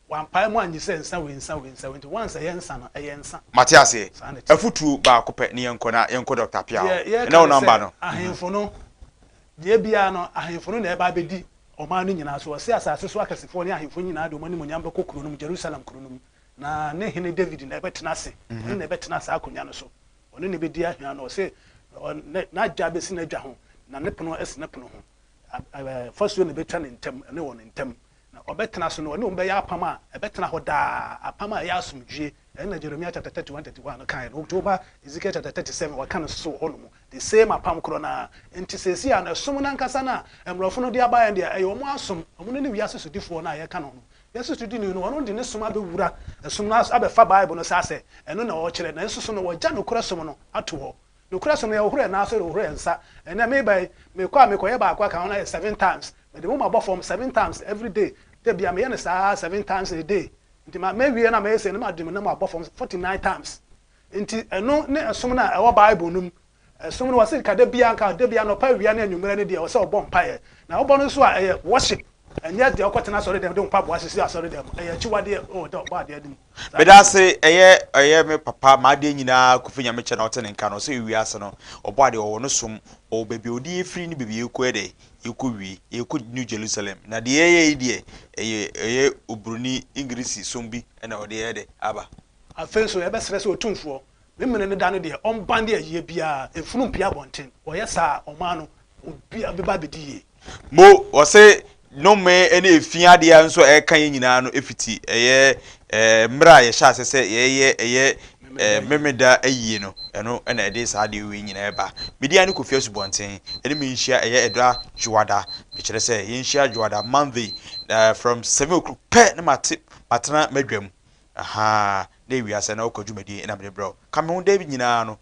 wampa mu anyi se nsa we nsa nti once ye nsa no ye nsa Matias afutu ba ko pe ne yenko Dr. Pia na o number no ahemfo no de bia no ahemfo no na e ba bedi o ma no nyina so o se asase so akasefo ne ahemfo nyina de o ma ni munyam be kokuro no Jerusalem kuro no na ne hene David na e betena se na e betena se akonya no so one ne bedi ahia no o se na jabe si na dwa ho na ne pono esi ne pono ho first one ne betwa ne ntem ne won ntem obetena so no ne umbe ya apama ebetena ho da apama ya asumdwe na Jeremiah chapter 31 no kan no October Ezekiel chapter 37 wa kan so ho no the same apam kro na entisesi an asum na nkasa na emrofo no de aba ya de ayo mo asum omo ne wiase so difo na ye kan no wiase so di no no de ne sum abewura asum na abefa Bible no sase eno na o kire na enso no wo ja no kura sum no ato ho no kura sum ya ohore na so ohore nsa na me bai me kwa me koye ba akwa kan na 7 times the woman bought from 7 times every day. They be a 7 times a day. Inti ma maybe na me say na ma dim na ma bought from 49 times. Inti no ne asum na e Bible num. Asum no wase ka de bia no pa wia na anwumere ne de o se obon pae. Na obon no so a worship. And yet the okotena sorry dem don pa bo asisi sorry dem. Chiwade o de ba de adim. Be da say eye me papa ma de nyina kufinya me che na otene nka no so Ewiase no obo ade o no som o bebi odi free ni bebi eku ede eku New Jerusalem na de eye obruni English sombi na ode ede aba afenso ebe stress otumfo memene ne da no de on bande aye bia efunu pia bonten o yesa o ma no obi abeba bedie mo o say no me ene efia de ya nso e kan nyina no efiti eye mra ye sha sese eye memeda ayi no eno na ede sa de we nyina eba media ne kofia subonten ene me nhia eye edra juada be kire se ye nhia juada Monday from 7 o'clock pe na matena madwam aha Ewiase Nna Ho Kwa dwumadi na me bro ka me ho David nyina no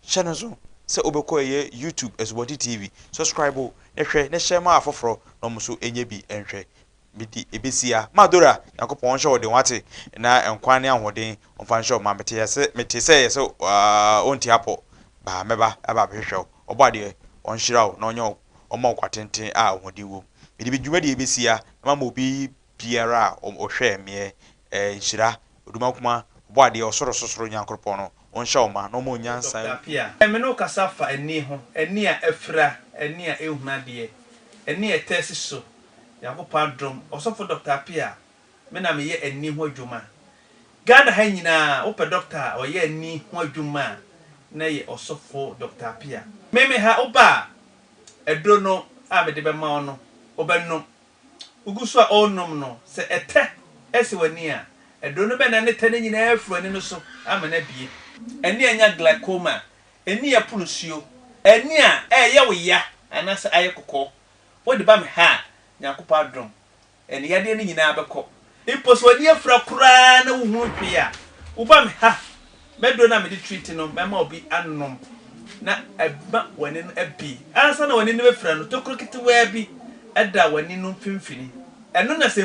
channel so se obekọ ye YouTube Esuboti TV subscribe na hwe na share ma afoforo no mo so enye bi enhwe midi ebesia madora yakopon hwe ode wate na enkwane ahoden onfan hwe ma mete se ye so onti apo ba meba aba behwe obade onhyiraw na onye omo kwatenten a ohodi wo midi bi dwumadi ebesia ma mo bi biara ohwe me nhyira oduma kuma obade osoro sosoro nyankopon no onhyawma no mo nyansan me no kasa fa ani ho ani a afra ani a ehuna de ani a tesi so yakopon drum osofo Dr. Pia me na me ye ani ho adwuma Ghana ha nyina ope doctor oye ani ho adwuma na ye osofo Dr. Pia me ha oba edro no a me de be ma ono obenum uguso a onum no se ete esi wani a edro no be na ne tane nyina afru ani no so amana bie eni anya glaucoma eni ya pulsuo eni a ye wo ya anasa aye kokko wo de ba me ha nyakopa drum eni ya de ni nyina abekọ imposo ani afra kura na wo hu twe a wo ba me ha medo na me de treat no me ma obi annom na eba wani no abi ansa na wani no befra no tokro kiti wa bi eda wani no mfimfini eno na se